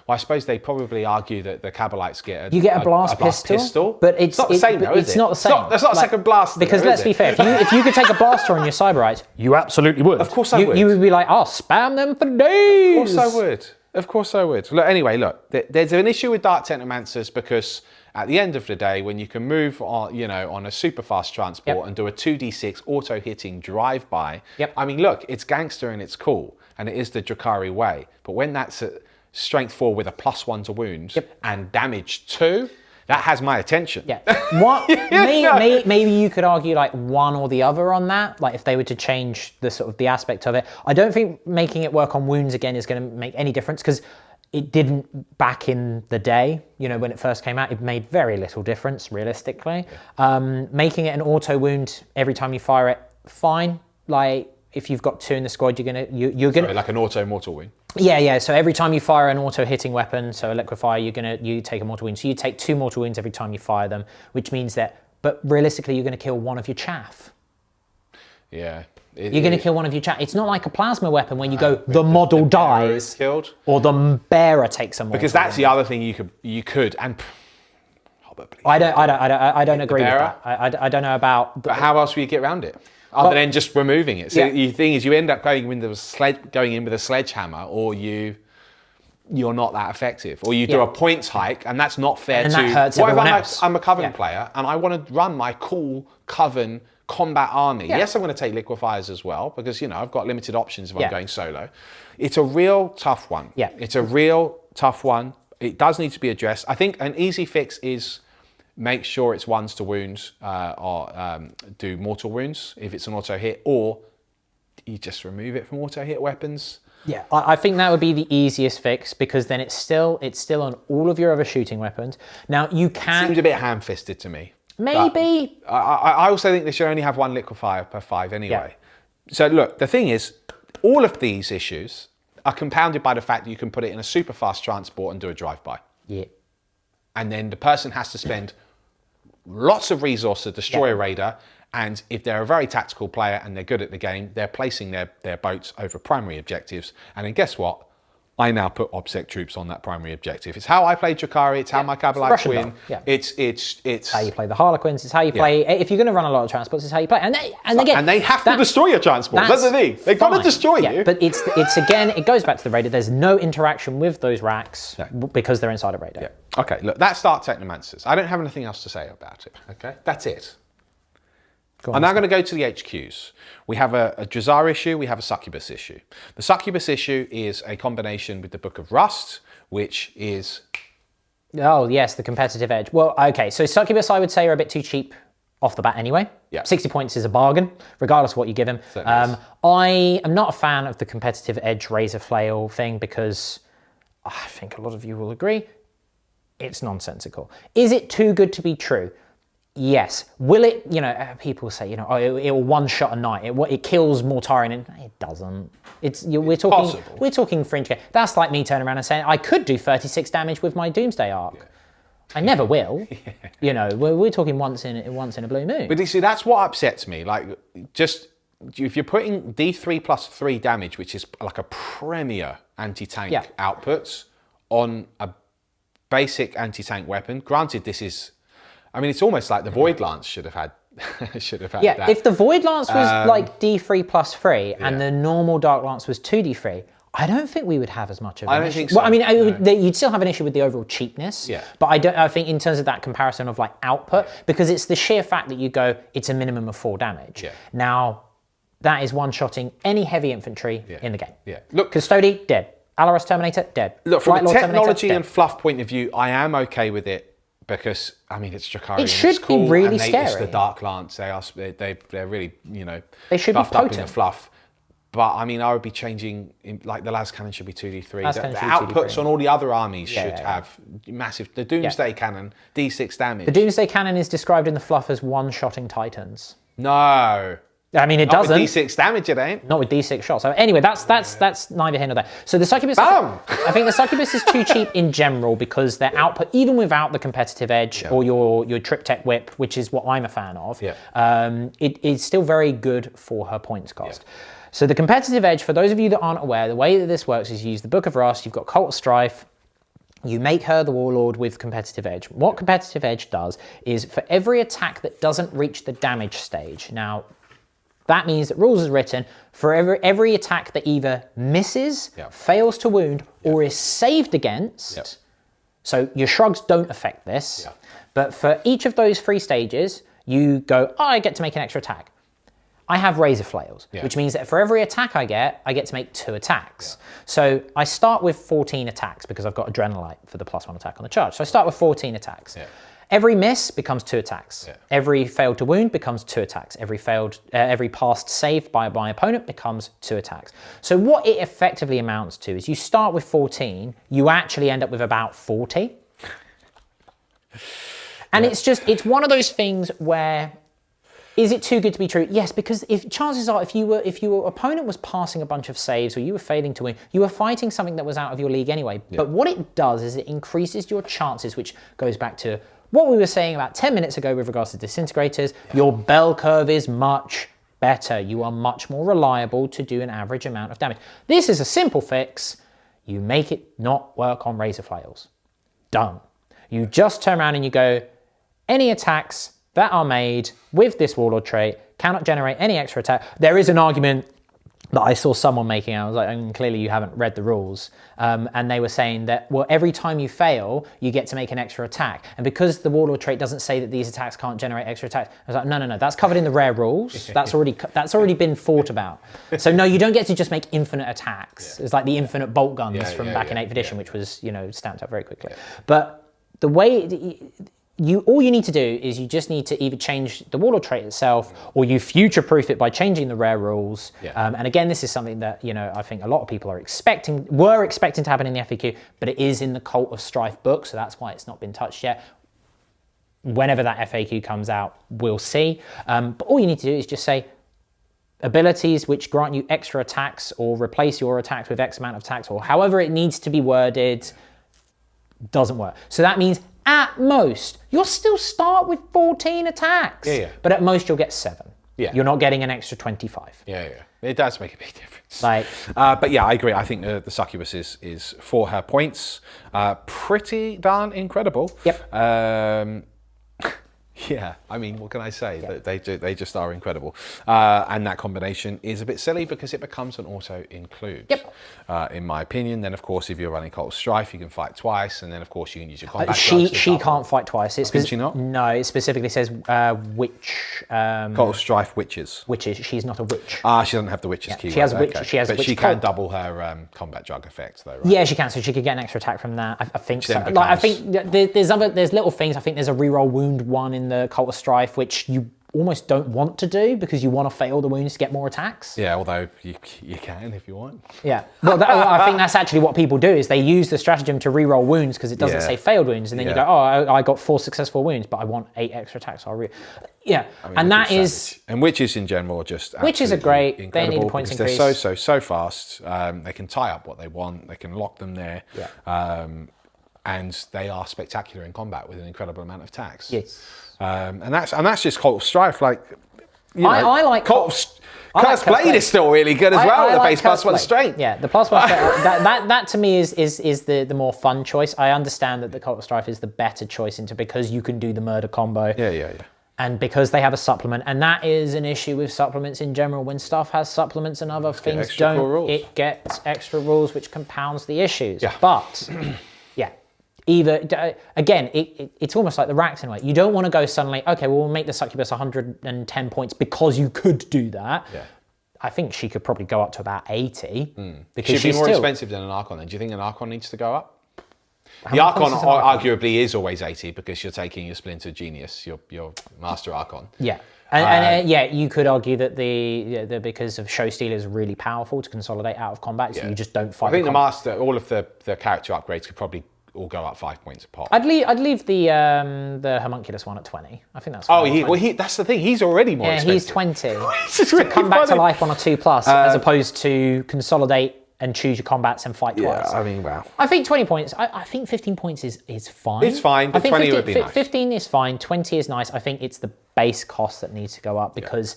Speaker 1: I suppose they probably argue that the Cabalites get
Speaker 2: you get a blast pistol. But it's not the same, though, is it? It's not the same.
Speaker 1: That's not a second blast.
Speaker 2: Because let's be fair, if you could take a blaster on your Cyberites, you absolutely would.
Speaker 1: Of course I would.
Speaker 2: You would be like, spam them for days.
Speaker 1: Of course I would. Of course I would. Look, anyway, look, there's an issue with Dark Technomancers because at the end of the day, when you can move on, you know, on a super fast transport and do a 2d6 auto hitting drive-by, I mean, look, it's gangster and it's cool, and it is the Drukhari way. But when that's a strength 4 with a +1 to wounds and damage 2, that has my attention.
Speaker 2: Yeah. What? Maybe you could argue like one or the other on that. Like if they were to change the sort of the aspect of it. I don't think making it work on wounds again is going to make any difference because it didn't back in the day. You know, when it first came out, it made very little difference realistically. Making it an auto wound every time you fire it, fine. Like if you've got 2 in the squad, you're gonna
Speaker 1: like an auto mortal wound.
Speaker 2: Yeah. So every time you fire an auto hitting weapon, so a liquefier, you take a mortal wound. So you take 2 mortal wounds every time you fire them, which means that, but realistically, you're going to kill one of your chaff.
Speaker 1: Yeah.
Speaker 2: You're going to kill one of your chaff. It's not like a plasma weapon when you go, the model dies,
Speaker 1: killed,
Speaker 2: or the bearer takes a mortal.
Speaker 1: Because that's the other thing you could, and probably.
Speaker 2: I don't agree with that. I don't know about.
Speaker 1: But how else will you get around it? Other than just removing it. So the thing is, you end up going in with a sledgehammer, or you're not that effective, or you do a points hike, and that's not fair.
Speaker 2: And that hurts everyone else.
Speaker 1: I'm a Coven player, and I want to run my cool Coven combat army. Yes, I'm going to take liquefiers as well because I've got limited options if I'm going solo. It's a real tough one.
Speaker 2: Yeah,
Speaker 1: it's a real tough one. It does need to be addressed. I think an easy fix is, make sure it's 1s to wounds or do mortal wounds if it's an auto hit, or you just remove it from auto hit weapons.
Speaker 2: Yeah, I think that would be the easiest fix because then it's still on all of your other shooting weapons. Now you can.
Speaker 1: Seems a bit ham-fisted to me.
Speaker 2: Maybe.
Speaker 1: I also think they should only have 1 liquefier per 5 anyway. Yeah. So look, the thing is, all of these issues are compounded by the fact that you can put it in a super fast transport and do a drive-by.
Speaker 2: Yeah.
Speaker 1: And then the person has to spend lots of resource to destroy a raider, and if they're a very tactical player and they're good at the game, they're placing their boats over primary objectives. And then guess what? I now put OBSEC troops on that primary objective. It's how I play Drukhari, it's how my Kabalites win.
Speaker 2: Yeah.
Speaker 1: It's
Speaker 2: how you play the Harlequins, it's how you play, if you're going to run a lot of transports, it's how you play. And they
Speaker 1: have to destroy your transport. That's the thing. They've got to destroy you.
Speaker 2: But it's again, it goes back to the raider. There's no interaction with those racks because they're inside a raider.
Speaker 1: Yeah. Okay, look, that's Dark Technomancers. I don't have anything else to say about it. Okay, that's it. I'm now going to go to the HQs. We have a Drahzar issue, we have a Succubus issue. The Succubus issue is a combination with the Book of Rust, which is...
Speaker 2: Oh, yes, the competitive edge. Well, okay, so Succubus, I would say, are a bit too cheap off the bat anyway. Yeah. 60 points is a bargain, regardless of what you give him. I am not a fan of the competitive edge razor flail thing because I think a lot of you will agree, it's nonsensical. Is it too good to be true? Yes. Will it, people say, it will one-shot a knight. It kills Mortarion. And it doesn't. We're talking fringe game. That's like me turning around and saying, I could do 36 damage with my Doomsday Arc. Yeah. I never will. We're talking once in a blue moon.
Speaker 1: But you see, that's what upsets me. Like, just, if you're putting D3 plus 3 damage, which is like a premier anti-tank outputs, on a basic anti-tank weapon, granted this is... I mean, it's almost like the Void Lance should have had that.
Speaker 2: Yeah, if the Void Lance was like D3 plus 3 and the normal Dark Lance was 2D3, I don't think we would have as much of an issue. I don't think so. Well, I mean, you'd still have an issue with the overall cheapness. Yeah. But I think in terms of that comparison of like output, because it's the sheer fact that you go, it's a minimum of 4 damage. Yeah. Now, that is one-shotting any heavy infantry in the game. Yeah. Look, Custodi, dead. Alaros Terminator, dead.
Speaker 1: Look, from a technology and fluff point of view, I am okay with it. Because it's Drukhari.
Speaker 2: It should be really scary.
Speaker 1: It's the Dark Lance. They're really
Speaker 2: they should
Speaker 1: buffed
Speaker 2: be
Speaker 1: up in the fluff. But I would be changing. Like the las cannon should be 2d3. The outputs on all the other armies should have massive. The Doomsday Cannon D6 damage.
Speaker 2: The Doomsday Cannon is described in the fluff as one-shotting Titans.
Speaker 1: No.
Speaker 2: I mean, it doesn't.
Speaker 1: Not with D6 damage, it ain't.
Speaker 2: Not with D6 shots. So anyway, that's neither here nor there. So the Succubus, I think the Succubus is too cheap in general because their output, even without the competitive edge or your Triptech Whip, which is what I'm a fan of, it is still very good for her points cost. Yeah. So the competitive edge, for those of you that aren't aware, the way that this works is you use the Book of Rust, you've got Cult of Strife, you make her the Warlord with competitive edge. What competitive edge does is for every attack that doesn't reach the damage stage, now, That means that rules is written for every attack that either misses, fails to wound, or is saved against. So your shrugs don't affect this. But for each of those 3 stages, you go, oh, I get to make an extra attack. I have razor flails, which means that for every attack I get to make 2 attacks. So I start with 14 attacks because I've got Adrenalite for the +1 attack on the charge. So I start with 14 attacks. Every miss becomes 2 attacks. Every failed to wound becomes 2 attacks. Every passed save by my opponent becomes 2 attacks. So what it effectively amounts to is you start with 14, you actually end up with about 40. And it's one of those things where, is it too good to be true? Yes, because chances are if your opponent was passing a bunch of saves or you were failing to win, you were fighting something that was out of your league anyway. But what it does is it increases your chances, which goes back to what we were saying about 10 minutes ago with regards to disintegrators. Your bell curve is much better. You are much more reliable to do an average amount of damage. This is a simple fix. You make it not work on razor flails. Done. You just turn around and you go, any attacks that are made with this warlord trait cannot generate any extra attack. There is an argument that I saw someone making. I was like, clearly you haven't read the rules. And they were saying that, well, every time you fail, you get to make an extra attack. And because the warlord trait doesn't say that these attacks can't generate extra attacks, I was like, no, that's covered in the rare rules. That's already been thought about. So no, you don't get to just make infinite attacks. It's like the infinite bolt guns from back in 8th edition, which was, stamped out very quickly. But the way all you need to do is you just need to either change the warlord trait itself, or you future-proof it by changing the rare rules. And again, this is something that I think a lot of people were expecting to happen in the FAQ, but it is in the Cult of Strife book, so that's why it's not been touched yet. Whenever that FAQ comes out, we'll see. But all you need to do is just say abilities which grant you extra attacks or replace your attacks with X amount of attacks, or however it needs to be worded, doesn't work. So that means at most, you'll still start with 14 attacks. But at most, you'll get 7. You're not getting an extra 25.
Speaker 1: It does make a big difference. But yeah, I agree. I think the Succubus is for her points, pretty darn incredible. Yeah, I mean, what can I say? They just are incredible. And that combination is a bit silly because it becomes an auto-include, in my opinion. Then, of course, if you're running Cult of Strife, you can fight twice, and then, of course, you can use your combat drugs.
Speaker 2: She can't fight twice.
Speaker 1: Can she not?
Speaker 2: No, it specifically says witch.
Speaker 1: Cult of Strife witches.
Speaker 2: Witches. She's not a witch.
Speaker 1: She doesn't have the witches keyword.
Speaker 2: She has a witch. Okay.
Speaker 1: But she can double her combat drug effect, though, right?
Speaker 2: Yeah, she can. So she could get an extra attack from that. I think so. I think there's little things. I think there's a reroll wound one in the Cult of Strife, which you almost don't want to do because you want to fail the wounds to get more attacks.
Speaker 1: Yeah, although you can if you want.
Speaker 2: Yeah, well, I think that's actually what people do, is they use the stratagem to reroll wounds because it doesn't say failed wounds, and then you go, oh, I got 4 successful wounds, but I want 8 extra attacks. So I mean, and that is...
Speaker 1: And witches in general are just
Speaker 2: witches are great. They need the points increase.
Speaker 1: They're so fast. They can tie up what they want. They can lock them there. And they are spectacular in combat with an incredible amount of attacks. And that's just Cult of Strife. I
Speaker 2: like
Speaker 1: Cult of Cursed Blade is still really good as well. The base +1 strength.
Speaker 2: Yeah, the +1 strength. that to me is the more fun choice. I understand that the Cult of Strife is the better choice because you can do the murder combo. And because they have a supplement, and that is an issue with supplements in general. When stuff has supplements and other things don't, it gets extra rules, which compounds the issues. But again, it's almost like the racks in a way. You don't want to go suddenly, okay, well, we'll make the Succubus 110 points because you could do that. I think she could probably go up to about 80.
Speaker 1: Because she'd be more expensive than an Archon then. Do you think an Archon needs to go up? The Archon arguably is always 80 because you're taking your Splinter Genius, your Master Archon. And
Speaker 2: you could argue that because of Show Stealer is really powerful to consolidate out of combat, so you just don't fight.
Speaker 1: I think the Master, all of the character upgrades could probably all go up 5 points a pop.
Speaker 2: I'd leave the homunculus one at 20. I think that's fine.
Speaker 1: That's the thing. He's already more expensive.
Speaker 2: He's 20. To come back to life on a 2+, as opposed to consolidate and choose your combats and fight twice.
Speaker 1: I mean, wow.
Speaker 2: I think 20 points. I think 15 points is fine.
Speaker 1: It's fine, but 20 would be nice.
Speaker 2: 15 is fine. 20 is nice. I think it's the base cost that needs to go up because,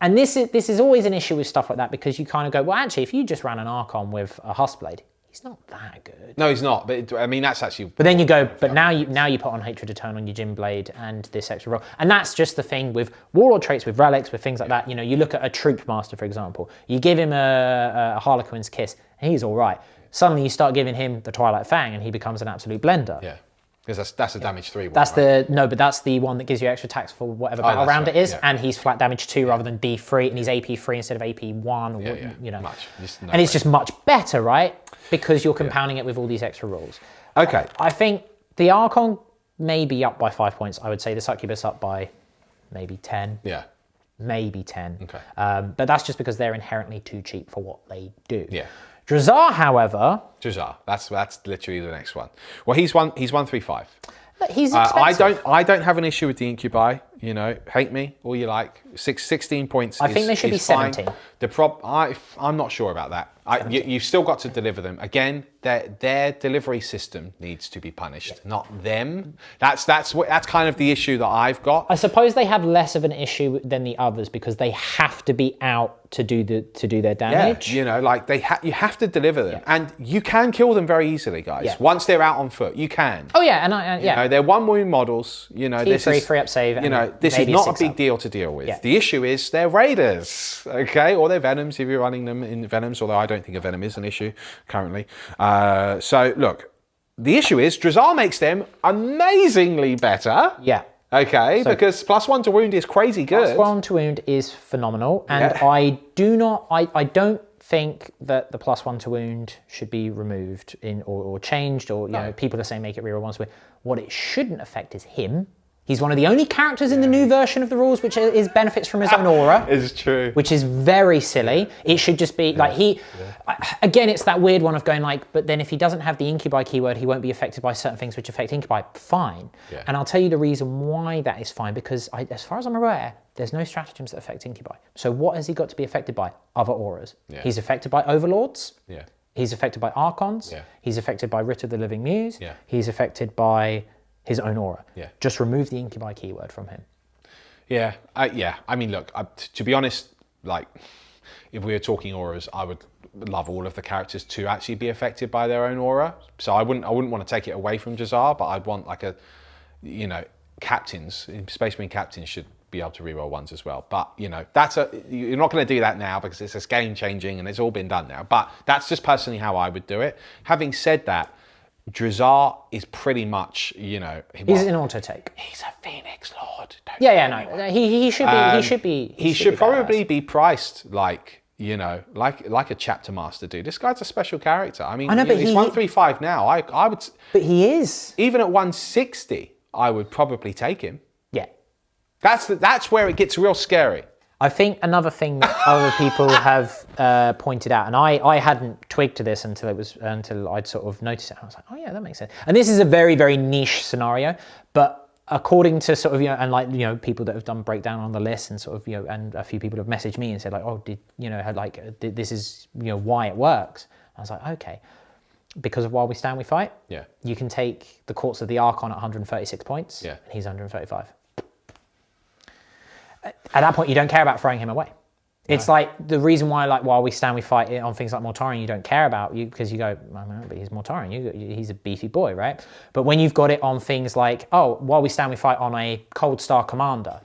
Speaker 2: and this is always an issue with stuff like that because you kind of go, well, actually, if you just ran an Archon with a Husk Blade, he's not that good.
Speaker 1: No, he's not. But I mean, that's actually.
Speaker 2: But then you go. But now you put on Hatred of Tone on your Gin Blade and this extra roll, and that's just the thing with warlord traits, with relics, with things like that. You know, you look at a Troop Master, for example. You give him a Harlequin's Kiss, and he's all right. Suddenly you start giving him the Twilight Fang, and he becomes an absolute blender.
Speaker 1: Yeah. Because that's a damage 3 one.
Speaker 2: That's but that's the one that gives you extra attacks for whatever battle round it is, and he's flat damage 2 rather than D3, and he's AP 3 instead of AP 1. Or, you know, and it's just much better, right? Because you're compounding it with all these extra rules.
Speaker 1: Okay.
Speaker 2: I think the Archon may be up by 5 points. I would say the Succubus up by maybe 10.
Speaker 1: Yeah.
Speaker 2: Maybe 10.
Speaker 1: Okay.
Speaker 2: But that's just because they're inherently too cheap for what they do.
Speaker 1: Yeah.
Speaker 2: Drahzar, however.
Speaker 1: Drahzar, that's literally the next one. Well, he's 135.
Speaker 2: He's expensive.
Speaker 1: I don't have an issue with the Incubi. You know, hate me all you like. 16 points.
Speaker 2: I think they should be 17.
Speaker 1: I'm not sure about that. You've still got to deliver them. Again, their delivery system needs to be punished, not them. That's kind of the issue that I've got.
Speaker 2: I suppose they have less of an issue than the others because they have to be out to do their damage.
Speaker 1: Yeah, you know, like you have to deliver them, and you can kill them very easily, guys.
Speaker 2: Yeah.
Speaker 1: Once they're out on foot, you can.
Speaker 2: Oh yeah, and
Speaker 1: You know, they're 1 wound models. You know, this is
Speaker 2: free up save.
Speaker 1: You know, this is not a big deal to deal with. Yeah. The issue is they're raiders, okay, or they're venoms if you're running them in venoms. Although I don't think a venom is an issue currently. So look, the issue is Drahzar makes them amazingly better.
Speaker 2: Yeah.
Speaker 1: Okay, so, because +1 to wound is crazy good.
Speaker 2: +1 to wound is phenomenal, and I don't think that the +1 to wound should be removed or changed, or you know, people are saying make it reroll once. What it shouldn't affect is him. He's one of the only characters in the new version of the rules which is benefits from his own aura.
Speaker 1: It's true.
Speaker 2: Which is very silly. It should just be like again, it's that weird one of going like, but then if he doesn't have the Incubi keyword, he won't be affected by certain things which affect Incubi. Fine. Yeah. And I'll tell you the reason why that is fine, because as far as I'm aware, there's no stratagems that affect Incubi. So what has he got to be affected by? Other auras. Yeah. He's affected by Overlords. Yeah. He's affected by Archons. Yeah. He's affected by Writ of the Living Muse. Yeah. He's affected by his own aura. Yeah. Just remove the Incubi keyword from him. Yeah.
Speaker 1: I mean, look, to be honest, like, if we were talking auras, I would love all of the characters to actually be affected by their own aura. So I wouldn't want to take it away from Drahzar, but I'd want like captains, Space Marine captains should be able to reroll ones as well. But you know, you're not going to do that now because it's just game changing and it's all been done now. But that's just personally how I would do it. Having said that, Drahzar is pretty much, you know,
Speaker 2: he's an auto take.
Speaker 1: He's a Phoenix Lord.
Speaker 2: He should be.
Speaker 1: He should probably be priced like, you know, like a chapter master dude. This guy's a special character. I mean, but he's 135 now. I would.
Speaker 2: But he is.
Speaker 1: Even at 160, I would probably take him.
Speaker 2: Yeah.
Speaker 1: That's where it gets real scary.
Speaker 2: I think another thing that other people have pointed out, and I hadn't twigged to this until I'd sort of noticed it. I was like, oh yeah, that makes sense. And this is a very, very niche scenario, but according to sort of, you know, and like, you know, people that have done breakdown on the list and sort of, you know, and a few people have messaged me and said like, oh, this is, you know, why it works. I was like, okay. Because of While We Stand, We Fight. Yeah. You can take the Courts of the Archon at 136 points. Yeah. And he's 135. At that point, you don't care about throwing him away. It's like the reason why, like, While We Stand, We Fight on things like Mortarion, you don't care about because you go, but he's Mortarion. He's a beefy boy, right? But when you've got it on things like, While We Stand, We Fight on a Cold Star Commander,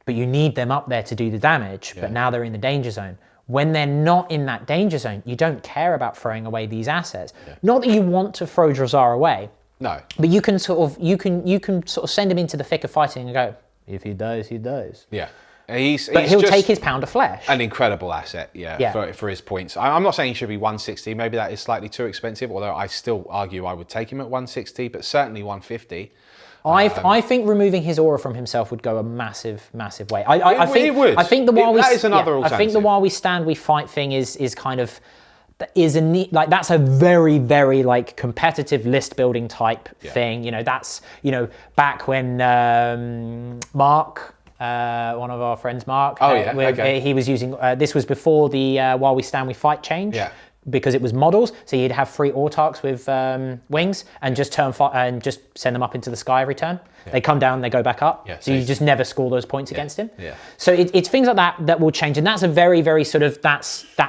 Speaker 2: but you need them up there to do the damage, but now they're in the danger zone. When they're not in that danger zone, you don't care about throwing away these assets. Yeah. Not that you want to throw Drahzar away. No. But you can sort of send him into the thick of fighting and go, if he dies, he dies. Yeah. But he'll take his pound of flesh.
Speaker 1: An incredible asset, for his points. I'm not saying he should be 160. Maybe that is slightly too expensive, although I still argue I would take him at 160, but certainly 150.
Speaker 2: I think removing his aura from himself would go a massive, massive way. I think
Speaker 1: it would.
Speaker 2: I think the While
Speaker 1: that is another alternative.
Speaker 2: I think the While We Stand, We Fight thing is kind of that's a very, very like competitive list building type thing. You know, that's, you know, back when Mark. One of our friends, Mark. He was using. This was before the While We Stand, We Fight change. Yeah. because it was models, so you'd have 3 autarchs with wings and just and just send them up into the sky every turn. They come down, they go back up. So you just never score those points against him. So it's things like that that will change, and that's a very, very sort of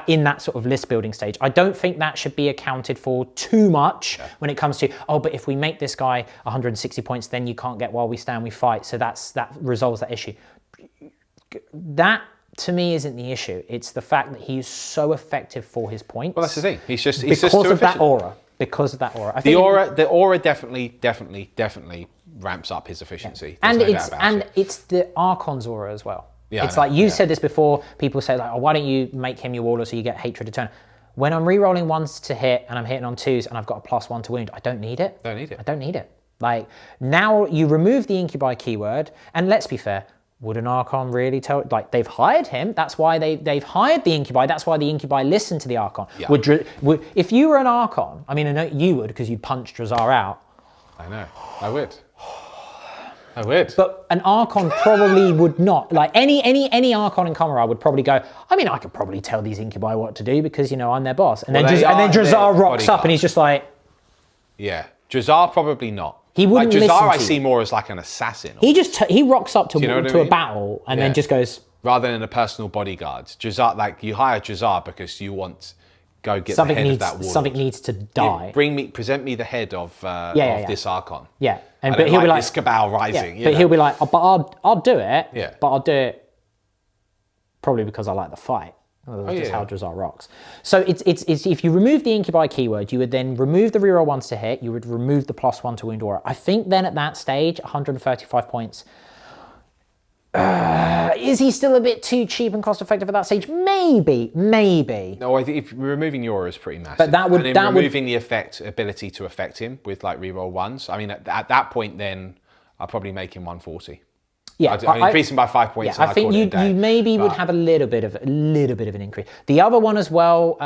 Speaker 2: in that sort of list building stage. I don't think that should be accounted for too much when it comes to but if we make this guy 160 points, then you can't get while we stand, we fight. So that resolves that issue. That to me isn't the issue. It's the fact that he's so effective for his points.
Speaker 1: Well, that's the thing. He's just
Speaker 2: because
Speaker 1: too
Speaker 2: of
Speaker 1: efficient.
Speaker 2: that aura. Because of that aura. I
Speaker 1: The
Speaker 2: think
Speaker 1: aura definitely ramps up his efficiency.
Speaker 2: It's the Archon's aura as well.
Speaker 1: Yeah,
Speaker 2: it's like you said this before. People say like, why don't you make him your warlord so you get hatred a turn? When I'm re-rolling 1s to hit and I'm hitting on 2s and I've got a +1 to wound, I don't need it.
Speaker 1: Don't need it.
Speaker 2: I don't need it. Like now you remove the Incubi keyword, and let's be fair. Would an Archon really tell? Like they've hired him. That's why they've hired the Incubi. That's why the Incubi listen to the Archon. Yeah. Would if you were an Archon? I mean, I know you would because you'd punch Drahzar out.
Speaker 1: I know. I would. I would.
Speaker 2: But an Archon probably would not. Like any Archon in Kamara would probably go, I mean, I could probably tell these Incubi what to do because, you know, I'm their boss. And then Drahzar rocks up and he's just like...
Speaker 1: Yeah. Drahzar probably not.
Speaker 2: He wouldn't listen to
Speaker 1: Drahzar I see more as like an assassin.
Speaker 2: He rocks up to a battle and then just goes...
Speaker 1: Rather than a personal bodyguard. Drahzar, like you hire Drahzar because you want... Go get the head of that warlord.
Speaker 2: Something needs to die.
Speaker 1: Present me the head of this Archon.
Speaker 2: Yeah, but he'll be like
Speaker 1: this cabal rising.
Speaker 2: Yeah, but he'll be like, but I'll do it.
Speaker 1: Yeah.
Speaker 2: But I'll do it probably because I like the fight. That's just how Drahzar rocks. So it's if you remove the Incubi keyword, you would then remove the reroll 1s to hit. You would remove the +1 to wound aura. I think then at that stage, 135 points. Is he still a bit too cheap and cost effective at that stage? Maybe.
Speaker 1: No, I think if removing your aura is pretty massive.
Speaker 2: But
Speaker 1: removing the ability to affect him with like reroll 1s. I mean, at that point, then I'll probably make him 140.
Speaker 2: Yeah,
Speaker 1: I'd increase him by 5 points.
Speaker 2: Yeah, I think you maybe would have a little bit of an increase. The other one as well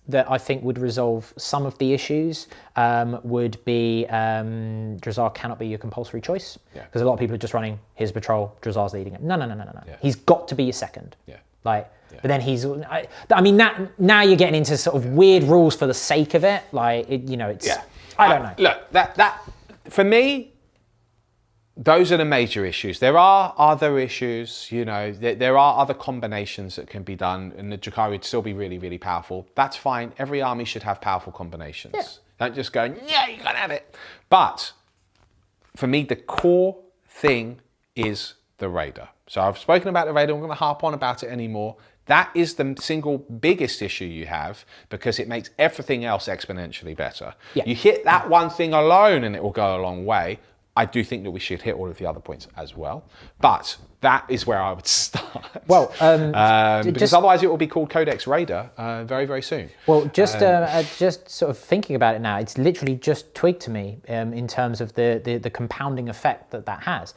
Speaker 2: that I think would resolve some of the issues would be Drahzar cannot be your compulsory choice. Because a lot of people are just running his patrol, Drahzar's leading it. No.
Speaker 1: Yeah.
Speaker 2: He's got to be your second.
Speaker 1: Yeah.
Speaker 2: But then I mean, now you're getting into sort of weird rules for the sake of it. Like, it's, I don't know.
Speaker 1: Look, that for me, those are the major issues. There are other issues, there are other combinations that can be done, and the Drukhari would still be really, really powerful. That's fine. Every army should have powerful combinations. Yeah. Don't just go, you gotta have it. But for me, the core thing is the Raider. So I've spoken about the Raider. I'm going to harp on about it anymore. That is the single biggest issue you have because it makes everything else exponentially better. Yeah. You hit that one thing alone and it will go a long way. I do think that we should hit all of the other points as well, but that is where I would start.
Speaker 2: Well,
Speaker 1: because otherwise it will be called Codex Raider very, very soon.
Speaker 2: Well, just sort of thinking about it now, it's literally just twigged to me in terms of the compounding effect that has.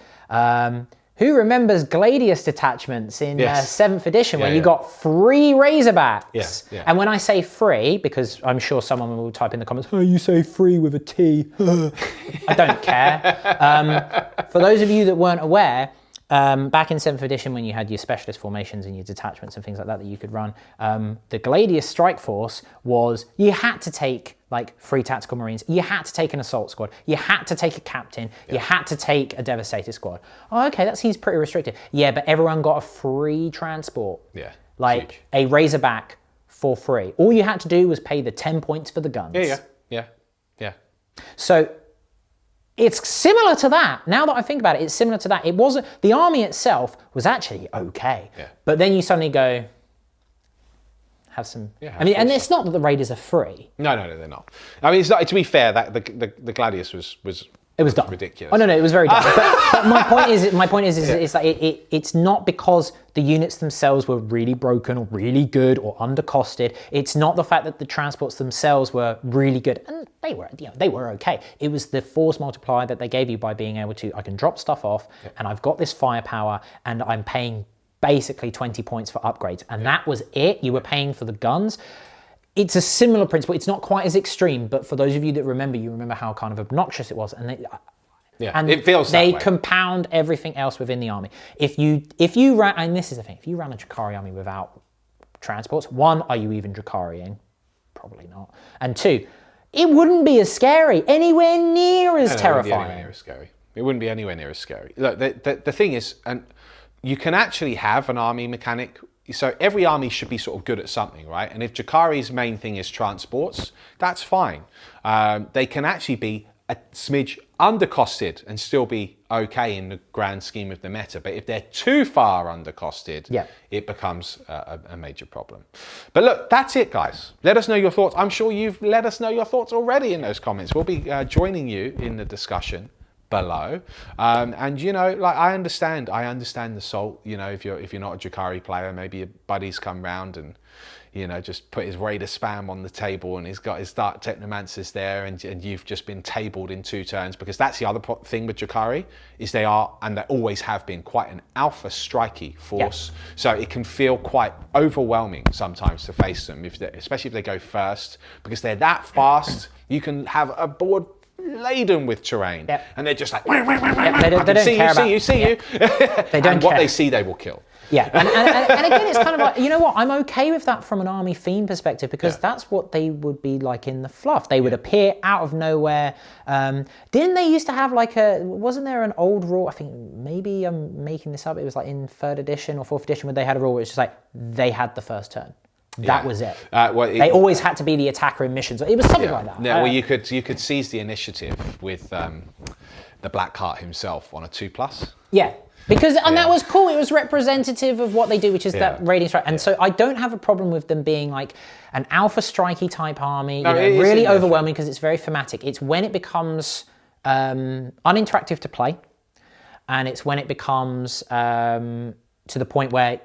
Speaker 2: Who remembers Gladius detachments in 7th edition where you got 3 Razorbacks? Yeah. And when I say free, because I'm sure someone will type in the comments, oh, you say free with a T. I don't care. For those of you that weren't aware, back in 7th edition when you had your specialist formations and your detachments and things like that you could run, the Gladius strike force was, you had to take like 3 tactical marines, you had to take an assault squad, you had to take a captain, you had to take a devastator squad. Oh, okay, that seems pretty restricted. Yeah, but everyone got a free transport.
Speaker 1: Yeah.
Speaker 2: Like huge. A Razorback for free. All you had to do was pay the 10 points for the guns.
Speaker 1: Yeah.
Speaker 2: So it's similar to that. Now that I think about it, it's similar to that. It wasn't, the army itself was actually okay. Yeah. But then you suddenly go, have some. Yeah, I mean, and it's not that the Raiders are free.
Speaker 1: No, they're not. I mean, it's not. To be fair, that the Gladius was
Speaker 2: it was dumb.
Speaker 1: Ridiculous.
Speaker 2: Oh no, it was very dumb. but my point is it's like it's not because the units themselves were really broken or really good or undercosted. It's not the fact that the transports themselves were really good, and they were okay. It was the force multiplier that they gave you by being able to, I can drop stuff off, and I've got this firepower, and I'm paying basically 20 points for upgrades, and that was it. You were paying for the guns. It's a similar principle. It's not quite as extreme, but for those of you that remember, you remember how kind of obnoxious it was, and
Speaker 1: it feels that way.
Speaker 2: They compound everything else within the army. If you ran, and this is the thing, if you ran a Drukhari army without transports, one, are you even Drukhariing? probably not. And 2, it wouldn't be as scary, anywhere near as terrifying.
Speaker 1: It wouldn't be anywhere near as scary. Look, the thing is, and you can actually have an army mechanic. So every army should be sort of good at something, right? And if Drukhari's main thing is transports, that's fine. They can actually be a smidge undercosted and still be okay in the grand scheme of the meta. But if they're too far undercosted, it becomes a major problem. But look, that's it, guys. Let us know your thoughts. I'm sure you've let us know your thoughts already in those comments. We'll be joining you in the discussion below. And you know, like I understand the salt. You know, if you're not a Drukhari player, maybe your buddies come round and, you know, just put his Raider spam on the table and he's got his Dark Technomancers there, and you've just been tabled in 2 turns, because that's the other thing with Drukhari, is they are, and they always have been, quite an alpha strikey force. So it can feel quite overwhelming sometimes to face them, especially if they go first, because they're that fast. You can have a board laden with terrain, and they're just like,
Speaker 2: they don't care about
Speaker 1: you. They don't and what they see, they will kill.
Speaker 2: Yeah, and again, it's kind of like, you know what, I'm okay with that from an army theme perspective, because that's what they would be like in the fluff. They would appear out of nowhere. Didn't they used to have like wasn't there an old rule, I think maybe I'm making this up, it was like in 3rd edition or 4th edition, where they had a rule where it's just like, they had the first turn. That was it. They always had to be the attacker in missions. It was something like that.
Speaker 1: No, well, you could seize the initiative with the Black Heart himself on a 2+.
Speaker 2: Yeah. Because, and that was cool, it was representative of what they do, which is that raiding strike. And so I don't have a problem with them being like an alpha strikey type army, no, you know, really overwhelming, because it's very thematic. It's when it becomes uninteractive to play, and it's when it becomes to the point where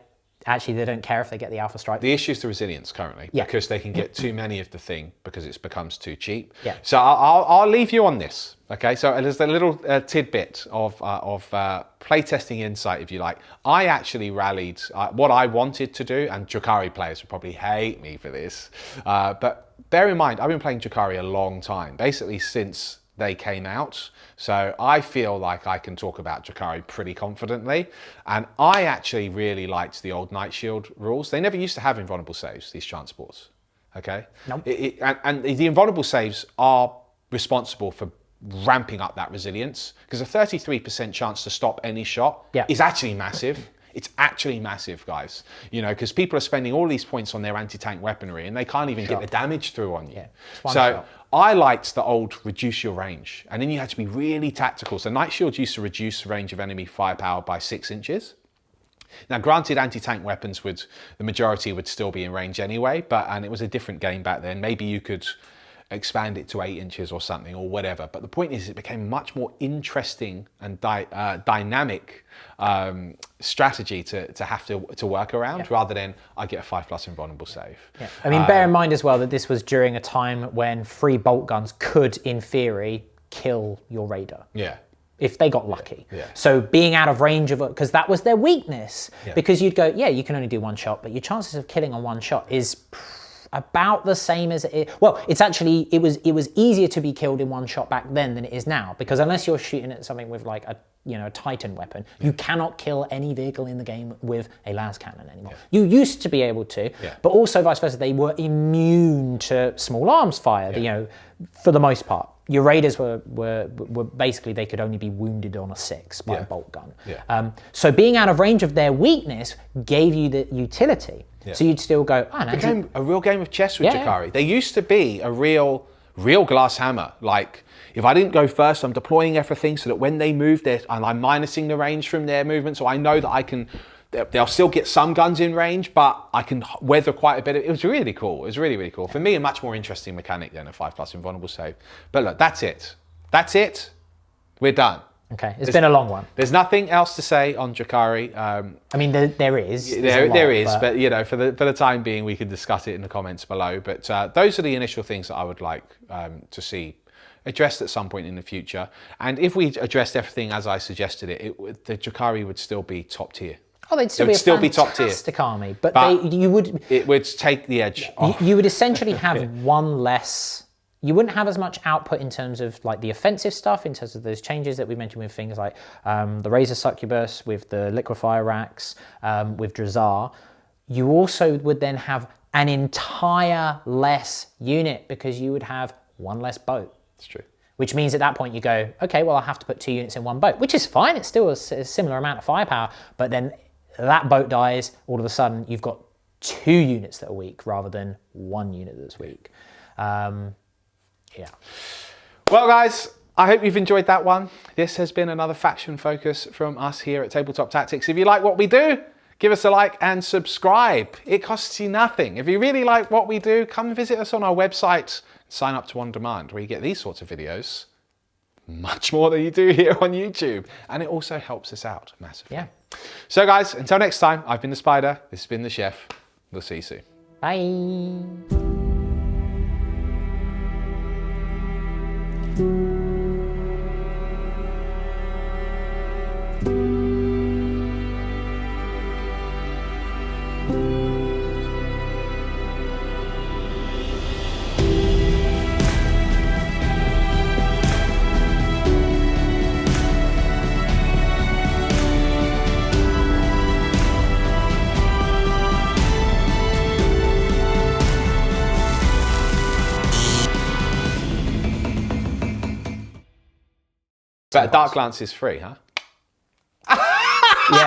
Speaker 2: actually they don't care if they get the alpha strike.
Speaker 1: The issue is the resilience currently, because they can get too many of the thing because it becomes too cheap.
Speaker 2: Yeah.
Speaker 1: So I'll leave you on this. Okay, so there's a little tidbit of playtesting insight, if you like. I actually rallied what I wanted to do, and Drukhari players would probably hate me for this, but bear in mind, I've been playing Drukhari a long time, basically since they came out. So I feel like I can talk about Drukhari pretty confidently. And I actually really liked the old Night Shield rules. They never used to have invulnerable saves, these transports. Okay?
Speaker 2: Nope.
Speaker 1: And the invulnerable saves are responsible for ramping up that resilience, because a 33% chance to stop any shot is actually massive. It's actually massive, guys. You know, because people are spending all these points on their anti-tank weaponry and they can't even get the damage through on you. So I liked the old reduce your range, and then you had to be really tactical. So Night Shield used to reduce the range of enemy firepower by 6 inches. Now, granted, anti-tank weapons the majority would still be in range anyway, and it was a different game back then. Maybe you could expand it to 8 inches or something, or whatever. But the point is, it became much more interesting and dynamic strategy to have to work around, rather than I get a 5+ invulnerable save.
Speaker 2: Yeah. I mean, bear in mind as well that this was during a time when 3 bolt guns could, in theory, kill your raider.
Speaker 1: Yeah.
Speaker 2: If they got lucky. So being out of range of it, because that was their weakness. Because you'd go, you can only do 1 shot, but your chances of killing on 1 shot is about the same as it. Well, it's actually, it was easier to be killed in 1 shot back then than it is now, because unless you're shooting at something with like a Titan weapon, you cannot kill any vehicle in the game with a las cannon anymore. You used to be able to, but also vice versa, they were immune to small arms fire, you know, for the most part. Your raiders were basically, they could only be wounded on a 6 by a bolt gun. So being out of range of their weakness gave you the utility. So you'd still go, it
Speaker 1: became a real game of chess with Drukhari. They used to be a real glass hammer. Like, if I didn't go first, I'm deploying everything so that when they move, and I'm minusing the range from their movement, so I know that they'll still get some guns in range, but I can weather quite a bit. It was really cool. It was really, really cool. For me, a much more interesting mechanic than a 5+ invulnerable save. But look, that's it. That's it. We're done.
Speaker 2: Okay, it's been a long one.
Speaker 1: There's nothing else to say on Drukhari.
Speaker 2: I mean, there is.
Speaker 1: There is, but you know, for the time being, we can discuss it in the comments below. But those are the initial things that I would like to see addressed at some point in the future. And if we addressed everything as I suggested the Drukhari would still be top tier.
Speaker 2: Oh, they'd still be a fantastic army, but it
Speaker 1: would take the edge off.
Speaker 2: You would essentially have one less. You wouldn't have as much output in terms of like the offensive stuff, in terms of those changes that we mentioned with things like the Razor Succubus, with the Liquefier racks, with Drahzar. You also would then have an entire less unit because you would have one less boat.
Speaker 1: It's true.
Speaker 2: Which means at that point you go, okay, well, I have to put 2 units in one boat, which is fine. It's still a similar amount of firepower, but then that boat dies, all of a sudden you've got 2 units that are weak rather than 1 unit that's weak. Yeah.
Speaker 1: Well, guys, I hope you've enjoyed that one. This has been another faction focus from us here at Tabletop Tactics. If you like what we do, give us a like and subscribe. It costs you nothing. If you really like what we do, come visit us on our website. Sign up to On Demand, where you get these sorts of videos much more than you do here on YouTube. And it also helps us out massively.
Speaker 2: Yeah.
Speaker 1: So guys, until next time, I've been the Spider, this has been the Chef. We'll see you soon.
Speaker 2: Bye.
Speaker 1: But Dark Lance is free, huh?
Speaker 2: Yeah.